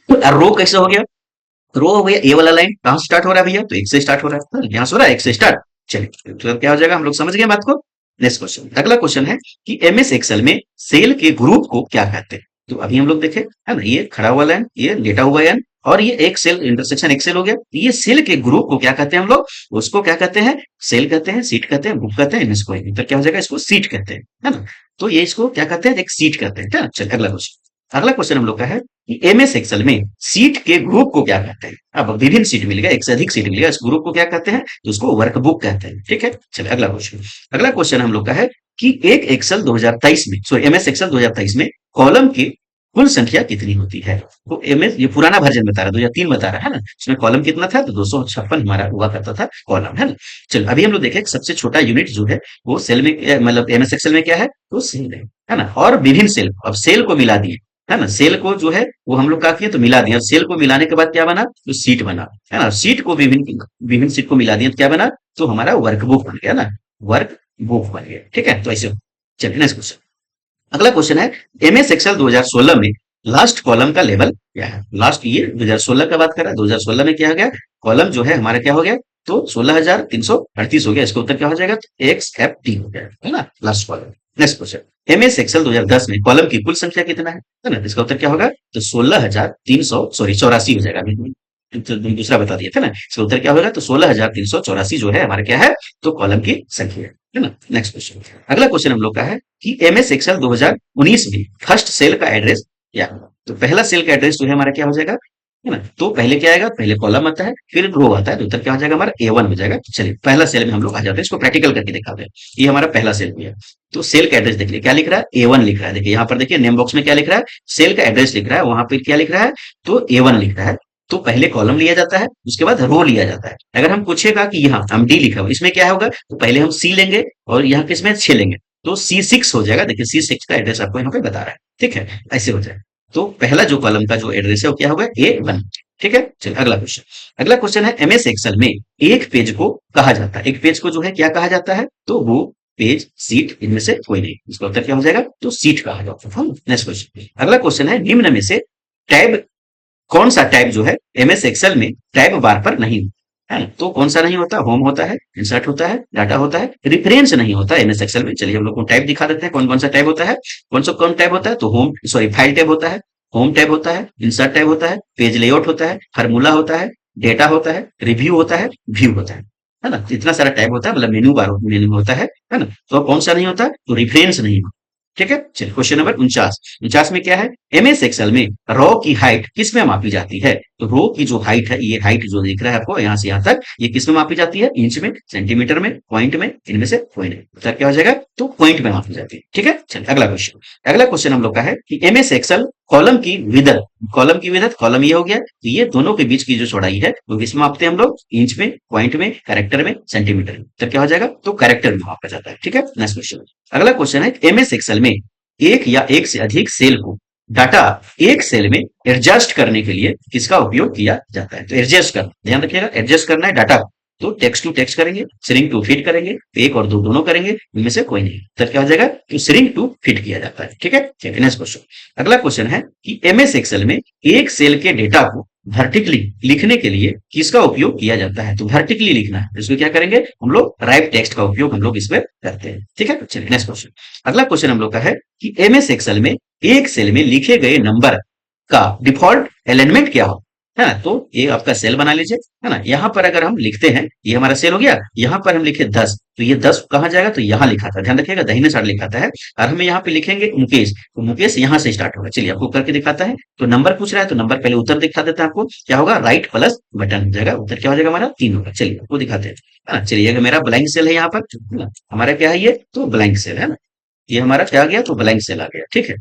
तो रो कैसे हो गया? रो हो गया, ये वाला लाइन कहाँ स्टार्ट हो रहा है भैया? तो 1 से स्टार्ट हो रहा है। यहाँ से हो रहा है 1 से स्टार्ट। चलिए तो क्या हो जाएगा? हम लोग समझ गए बात को। Next question. अगला क्वेश्चन है कि एमएस एक्सेल में सेल के ग्रुप को क्या कहते हैं? तो अभी हम लोग देखे, है ना, ये खड़ा हुआ लाइन, ये लेटा हुआ लाइन, और ये एक सेल इंटरसेक्शन एक सेल हो गया। तो ये सेल के ग्रुप को क्या कहते हैं हम लोग? उसको क्या कहते हैं? सेल कहते हैं, सीट कहते हैं, बुक कहते हैं, इसको तो क्या हो जाएगा? इसको सीट कहते हैं, है ना। तो ये इसको क्या कहते हैं? एक सीट कहते हैं, है ना। चलिए अगला क्वेश्चन। अगला क्वेश्चन हम लोग का है कि एमएस एक्सेल में सीट के ग्रुप को क्या कहते हैं? अब विभिन्न सीट मिल गया, एक से अधिक सीट मिल गया, इस ग्रुप को क्या कहते हैं? तो उसको वर्कबुक कहते हैं। ठीक है, चलिए अगला क्वेश्चन। अगला क्वेश्चन हम लोग का है कि एक एक्सेल 2023 में, सॉरी एमएस एक्सेल 2023 में कॉलम की कुल संख्या कितनी होती है? तो एमएस ये पुराना वर्जन बता रहा है, 2003 बता रहा है ना। इसमें कॉलम कितना था? तो 256 हमारा हुआ करता था कॉलम, है ना। चलो अभी हम लोग देखें सबसे छोटा यूनिट जो है वो सेल में मतलब एमएस एक्सेल में क्या है? तो सेल है ना। और विभिन्न सेल, अब सेल को मिला दिए, है ना। सेल को जो है वो हम लोग क्या किए? तो मिला दिया। सेल को मिलाने के बाद क्या बना? तो सीट बना, है ना। सीट को विभिन्न विभिन्न सीट को मिला दिया तो क्या बना? तो हमारा वर्कबुक बन गया ना, वर्क बुक बन गया। ठीक है, तो ऐसे। चलिए नेक्स्ट क्वेश्चन। अगला क्वेश्चन है एमएस एक्सेल 2016 में लास्ट कॉलम का लेवल क्या है? लास्ट ईयर 2016 का बात कर रहा है, 2016 में क्या हो गया? कॉलम जो है हमारा क्या हो गया? तो 16,338 हो गया। इसका उत्तर क्या हो जाएगा? एक्स एफ टी हो गया, है ना, last column. Next question. MS Excel 2010 में कॉलम की कुल संख्या कितना है ना। इसका उत्तर क्या होगा? तो 16,300 सॉरी 84 हो जाएगा। तो दूसरा बता दिया था ना, इसका उत्तर क्या होगा? तो 16,384 जो है हमारा क्या है? तो कॉलम की संख्या है ना। Next question. अगला क्वेश्चन हम लोग का है कि एमएस एक्सेल 2019 में फर्स्ट सेल का एड्रेस क्या होगा? तो पहला सेल का एड्रेस जो है हमारा क्या हो जाएगा, है ना। तो पहले क्या आएगा? पहले कॉलम आता है, फिर रो आता है, तो उत्तर क्या हो जाएगा हमारा? A1 हो जाएगा। तो चलिए पहला सेल में हम लोग आ जाते हैं, इसको प्रैक्टिकल करके दिखाते हैं। ये हमारा पहला सेल भी है। तो सेल का एड्रेस देखिए क्या लिख रहा है? A1 लिख रहा है। देखिए यहाँ पर देखिए नेम बॉक्स में क्या लिख रहा है? सेल का एड्रेस लिख रहा है, वहां पर क्या लिख रहा है? तो A1 लिख रहा है। तो पहले कॉलम लिया जाता है, उसके बाद रो लिया जाता है। अगर हम पूछेगा कि यहाँ हम डी लिखा हुआ, इसमें क्या होगा? तो पहले हम सी लेंगे और यहाँ किसमें 6 लेंगे, तो C6 हो जाएगा। देखिए C6 का एड्रेस आपको यहाँ पे बता रहा है। ठीक है, ऐसे हो जाएगा। तो पहला जो कॉलम का जो एड्रेस है वो क्या होगा? A1। ठीक है, चलिए अगला क्वेश्चन। अगला क्वेश्चन है एमएस एक्सेल में एक पेज को कहा जाता है, एक पेज को जो है क्या कहा जाता है? तो वो पेज, सीट, इनमें से कोई नहीं। इसका उत्तर क्या हो जाएगा? तो सीट कहा जाता है। Next question. अगला क्वेश्चन है निम्न में से टैब, कौन सा टैब जो है एमएस एक्सेल में टैब बार पर नहीं है ना। तो कौन सा नहीं होता? होम होता है, इंसर्ट होता है, डाटा होता है, रेफरेंस नहीं होता एमएस एक्सेल में। चलिए हम लोग को टैब दिखा देते हैं, कौन कौन सा टैब होता है। कौन टैब होता है? तो होम सॉरी फाइल टैब होता है, होम टैब होता है, इंसर्ट टैब होता है, पेज लेआउट होता है, फार्मूला होता है, डेटा होता है, रिव्यू होता है, व्यू होता है ना। तो इतना सारा टैब होता है, मतलब मेनू बार मेनू होता है ना। तो अब कौन सा नहीं होता? तो रेफरेंस नहीं होता। ठीक है, चलिए क्वेश्चन नंबर 49 में क्या है? एमएस एक्सेल में रो की हाइट किस में मापी जाती है? तो रो की जो हाइट है, ये हाइट जो दिख रहा है आपको यहाँ से यहाँ तक, ये किस में मापी जाती है? इंच में, सेंटीमीटर में, पॉइंट में, इनमें से कोई नहीं। उत्तर क्या हो जाएगा? तो पॉइंट में मापी जाती है। ठीक है, चलिए अगला क्वेश्चन। अगला क्वेश्चन हम लोग का है कि एमएस एक्सेल कॉलम की विड्थ, कॉलम ये हो गया, तो ये दोनों के बीच की जो चौड़ाई है वो किस में मापते हैं हम लोग? इंच में, पॉइंट में, कैरेक्टर में, सेंटीमीटर में। तो क्या हो जाएगा? तो कैरेक्टर में मापा जाता है। ठीक है, नेक्स्ट क्वेश्चन। अगला क्वेश्चन है एमएस एक्सेल में एक या एक से अधिक सेल को डाटा एक सेल में एडजस्ट करने के लिए किसका उपयोग किया जाता है? तो एडजस्ट करना, ध्यान रखिएगा, एडजस्ट करना है डाटा। तो टेक्स्ट टू टेक्स्ट करेंगे, श्रिंक टू फिट करेंगे, एक और दो दोनों करेंगे, इनमें से कोई नहीं। तो क्या हो जाएगा? तो श्रिंक टू फिट किया जाता है। ठीक है, चलिए नेक्स्ट क्वेश्चन। अगला क्वेश्चन है कि एमएस एक्सेल में एक सेल के डेटा को वर्टिकली लिखने के लिए किसका उपयोग किया जाता है? तो वर्टिकली लिखना है, इसको क्या करेंगे हम लोग? राइट टेक्स्ट का उपयोग हम लोग इसमें करते हैं। ठीक है, चलिए नेक्स्ट क्वेश्चन। अगला क्वेश्चन हम लोग का है कि एमएस एक्सेल में एक सेल में लिखे गए नंबर का डिफॉल्ट अलाइनमेंट क्या हो? है ना? तो ये आपका सेल बना लीजिए, है ना? यहाँ पर अगर हम लिखते हैं, ये हमारा सेल हो गया, यहाँ पर हम लिखे 10, तो ये 10 कहाँ जाएगा? तो यहाँ लिखा था, ध्यान रखिएगा दाहिने साइड लिखा था है, और हमें यहाँ पे लिखेंगे मुकेश, तो मुकेश यहाँ से स्टार्ट होगा। चलिए आपको करके दिखाता है। तो नंबर पूछ रहा है, तो नंबर पहले उत्तर दिखा देता है आपको, क्या होगा? राइट प्लस बटन हो जाएगा, उत्तर क्या हो जाएगा हमारा? 3 होगा। चलिए आपको दिखाते हैं, है ना? चलिए, अगर मेरा ब्लैंक सेल है यहाँ पर, है ना? हमारा क्या है ये? तो ब्लैंक सेल है ना? ये हमारा क्या आ गया? तो ब्लैंक सेल आ गया, ठीक है।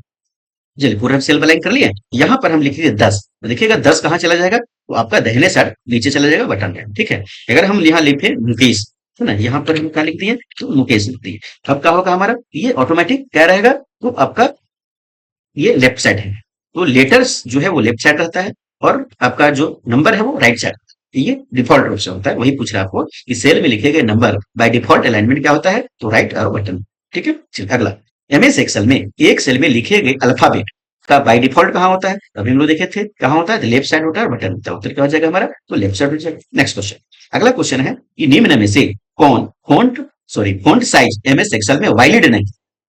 चलिए पूरा सेल ब्लैंक कर लिए। यहाँ पर हम लिखेंगे 10, तो देखिएगा 10 कहाँ चला जाएगा? तो आपका दाहिने साइड नीचे चला जाएगा बटन में, ठीक है। अगर हम यहाँ लिखे मुकेश, है ना? यहाँ पर हम क्या लिख दिए? तो मुकेश लिख दिए। अब क्या होगा हमारा? ये ऑटोमेटिक क्या रहेगा? तो आपका ये लेफ्ट साइड है, तो लेटर्स जो है वो लेफ्ट साइड रहता है, और आपका जो नंबर है वो राइट साइड। ये डिफॉल्ट रूप से होता है, वही पूछ रहा है आपको कि सेल में लिखे गए नंबर बाय डिफॉल्ट अलाइनमेंट क्या होता है? तो राइट और बटन, ठीक है। चलिए अगला, एमएस एक्सेल में एक सेल में लिखे गए अल्फाबेट का बाय डिफॉल्ट कहाँ होता है? अभी हम लोग देखे थे कहाँ होता है? लेफ्ट साइड होता है और बटन होता है। उत्तर क्या हो जाएगा हमारा? तो लेफ्ट साइड हो जाएगा। नेक्स्ट क्वेश्चन, अगला क्वेश्चन है कि निम्न में से कौन फॉन्ट साइज एमएस एक्सेल में वैलिड नहीं?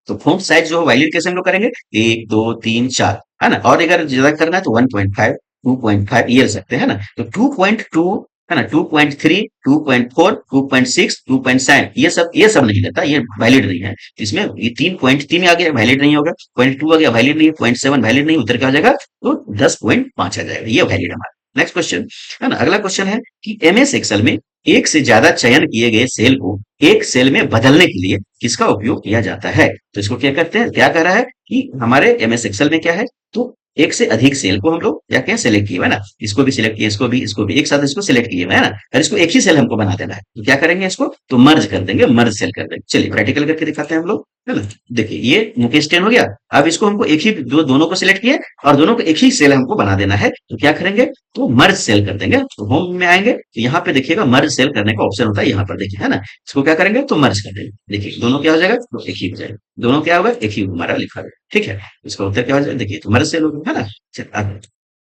तो फॉन्ट साइज जो है वैलिड कैसे हम लोग करेंगे? 1 2 3 4, है ना? और अगर ज्यादा करना है तो 1.5 2.5 ये ले सकते हैं ना? तो 2.2, है ना? 2.3 2.4 2.6 2.7 ये सब नहीं लेता, ये वैलिड नहीं है। इसमें ये 3.3 आ गया, वैलिड नहीं होगा। 0.2 आ गया, वैलिड नहीं। 0.7 वैलिड नहीं। उत्तर क्या हो जाएगा? तो 10.5 आ जाएगा, ये वैलिड हमारा। नेक्स्ट क्वेश्चन, है ना? अगला क्वेश्चन है कि एमएस एक्सेल में एक से ज्यादा चयन किए गए सेल को एक सेल में बदलने के लिए किसका उपयोग किया जाता है? तो इसको क्या करते हैं? क्या कह रहा है कि हमारे एमएस एक्सेल में क्या है? तो एक से अधिक सेल को हम लोग क्या क्या सिलेक्ट किए हुए है ना? इसको भी सिलेक्ट किए, इसको भी एक साथ इसको सिलेक्ट किए हुए है ना? और इसको एक ही सेल हमको बना देना है, तो क्या करेंगे? इसको तो मर्ज कर देंगे, मर्ज सेल कर देंगे। चलिए प्रैक्टिकल करके दिखाते हैं हम लोग, है ना? देखिए ये मुकेश 10 हो गया। अब इसको हमको एक ही दोनों को सिलेक्ट किए और दोनों को एक ही सेल हमको बना देना है, तो क्या करेंगे? तो मर्ज सेल कर देंगे। तो होम में आएंगे तो यहाँ पे देखिएगा मर्ज सेल करने का ऑप्शन होता है, यहाँ पर देखिए, है ना? इसको क्या करेंगे? तो मर्ज कर देंगे। देखिए दोनों क्या हो जाएगा? तो एक ही हो जाएगा। दोनों क्या होगा? एक ही हमारा लिखा है, ठीक है। इसका उत्तर क्या हो जाएगा? देखिए तो मर्ज सेल हो गया, है ना? चलिए आगे।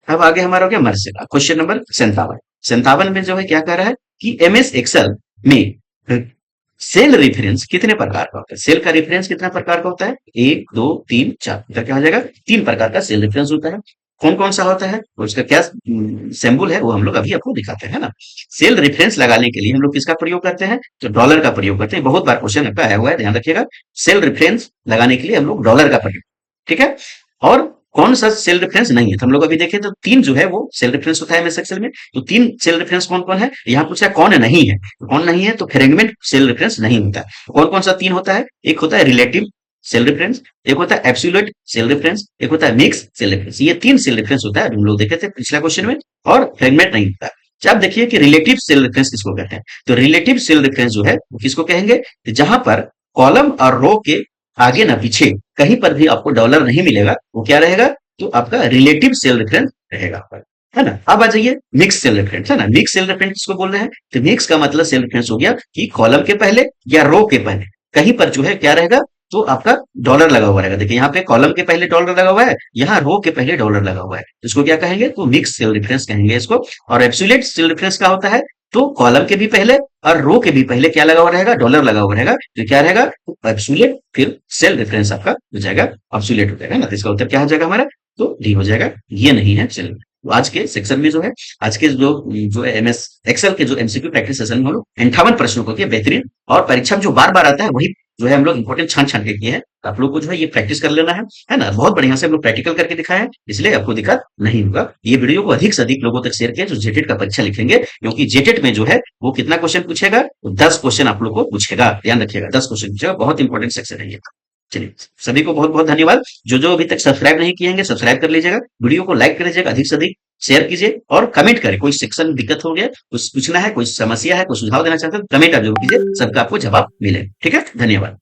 अब आगे हमारा हो गया मर्ज सेल। Question number 57। 57 में जो है क्या कह रहा है कि एमएस एक्सेल में सेल रेफरेंस कितने प्रकार का होता है? सेल का रेफरेंस कितना प्रकार का होता है? 1 2 3 4। इधर क्या हो जाएगा? 3 प्रकार का सेल रेफरेंस होता है। कौन कौन सा होता है और उसका क्या सिंबल है वो हम लोग अभी आपको दिखाते हैं ना। सेल रेफरेंस लगाने के लिए हम लोग किसका प्रयोग करते हैं? तो डॉलर का प्रयोग करते हैं। बहुत बार क्वेश्चन आपका आया हुआ है, ध्यान रखिएगा। सेल रेफरेंस लगाने के लिए हम लोग डॉलर का प्रयोग, ठीक है। और कौन सा सेल रेफरेंस नहीं है? तो हम लोग अभी देखें तो 3 जो है वो सेल रेफरेंस होता है एमएस एक्सेल में। तो 3 सेल रेफरेंस कौन कौन है? यहाँ पूछा कौन नहीं है, तो कौन नहीं है? तो फ्रेगमेंट सेल रेफरेंस नहीं होता है। कौन कौन सा 3 होता है? एक होता है रिलेटिव सेल रेफरेंस, एक होता है एब्सोल्यूट सेल रेफरेंस, एक होता है मिक्स सेल रेफरेंस। ये 3 सेल रेफरेंस होता है, हम लोग देखे थे पिछला क्वेश्चन में। और फ्रेगमेंट नहीं होता है। अच्छा, अब देखिए कि रिलेटिव सेल रेफरेंस किसको कहते हैं? तो रिलेटिव सेल रेफरेंस जो है वो किसको कहेंगे? जहां पर कॉलम और रो के आगे ना पीछे कहीं पर भी आपको डॉलर नहीं मिलेगा, वो क्या रहेगा? तो आपका रिलेटिव सेल रेफरेंस रहेगा, है ना? अब आ जाइए मिक्स सेल रेफरेंस, है ना? मिक्स सेल रेफरेंस किसको बोल रहे हैं? तो मिक्स का मतलब सेल रेफरेंस हो गया कि कॉलम के पहले या रो के पहले कहीं पर जो है क्या रहेगा? तो आपका डॉलर लगा हुआ रहेगा। देखिए यहाँ पे कॉलम के पहले डॉलर लगा हुआ है, यहाँ रो के पहले डॉलर लगा हुआ है, तो इसको क्या कहेंगे? तो मिक्स सेल रेफरेंस कहेंगे इसको। और एब्सोल्यूट सेल रेफरेंस क्या होता है? तो कॉलम के भी पहले और रो के भी पहले क्या लगा हुआ रहेगा? डॉलर लगा हुआ रहेगा। तो क्या रहेगा? तो एब्सोल्यूट फिर सेल रेफरेंस आपका हो जाएगा, एब्सोल्यूट हो जाएगा ना। तो इसका उत्तर क्या हो जाएगा हमारा? तो डी हो जाएगा। ये नहीं है। चलिए तो आज के सेक्शन में जो है, आज के जो जो एमएस एक्सेल के जो एमसीक्यू प्रैक्टिस सेशन में हम लोग 58 प्रश्नों को किए बेहतरीन, और परीक्षा में जो बार बार आता है वही जो है हम लोग इंपॉर्टेंट छान छान के किए हैं। तो आप लोग को जो है ये प्रैक्टिस कर लेना है ना? बहुत बढ़िया से हम लोग प्रैक्टिकल करके दिखाए हैं, इसलिए आपको दिक्कत नहीं होगा। ये वीडियो को अधिक से अधिक लोगों तक शेयर किया जो जेटेट का परीक्षा लिखेंगे, क्योंकि जेटेट में जो है वो कितना क्वेश्चन पूछेगा? तो 10 क्वेश्चन आप लोग को पूछेगा, ध्यान रखिएगा 10 क्वेश्चन पूछेगा। बहुत इंपॉर्टेंट सेक्शन है ये। चलिए सभी को बहुत बहुत धन्यवाद। जो जो अभी तक सब्सक्राइब नहीं किए हैं सब्सक्राइब कर लीजिएगा, वीडियो को लाइक कर लीजिएगा, अधिक से अधिक शेयर कीजिए और कमेंट करें। कोई सेक्शन में दिक्कत हो गया, कुछ पूछना है, कोई समस्या है, कोई सुझाव देना चाहते हैं, कमेंट आप जरूर कीजिए, सबका आपको जवाब मिले। ठीक है, धन्यवाद।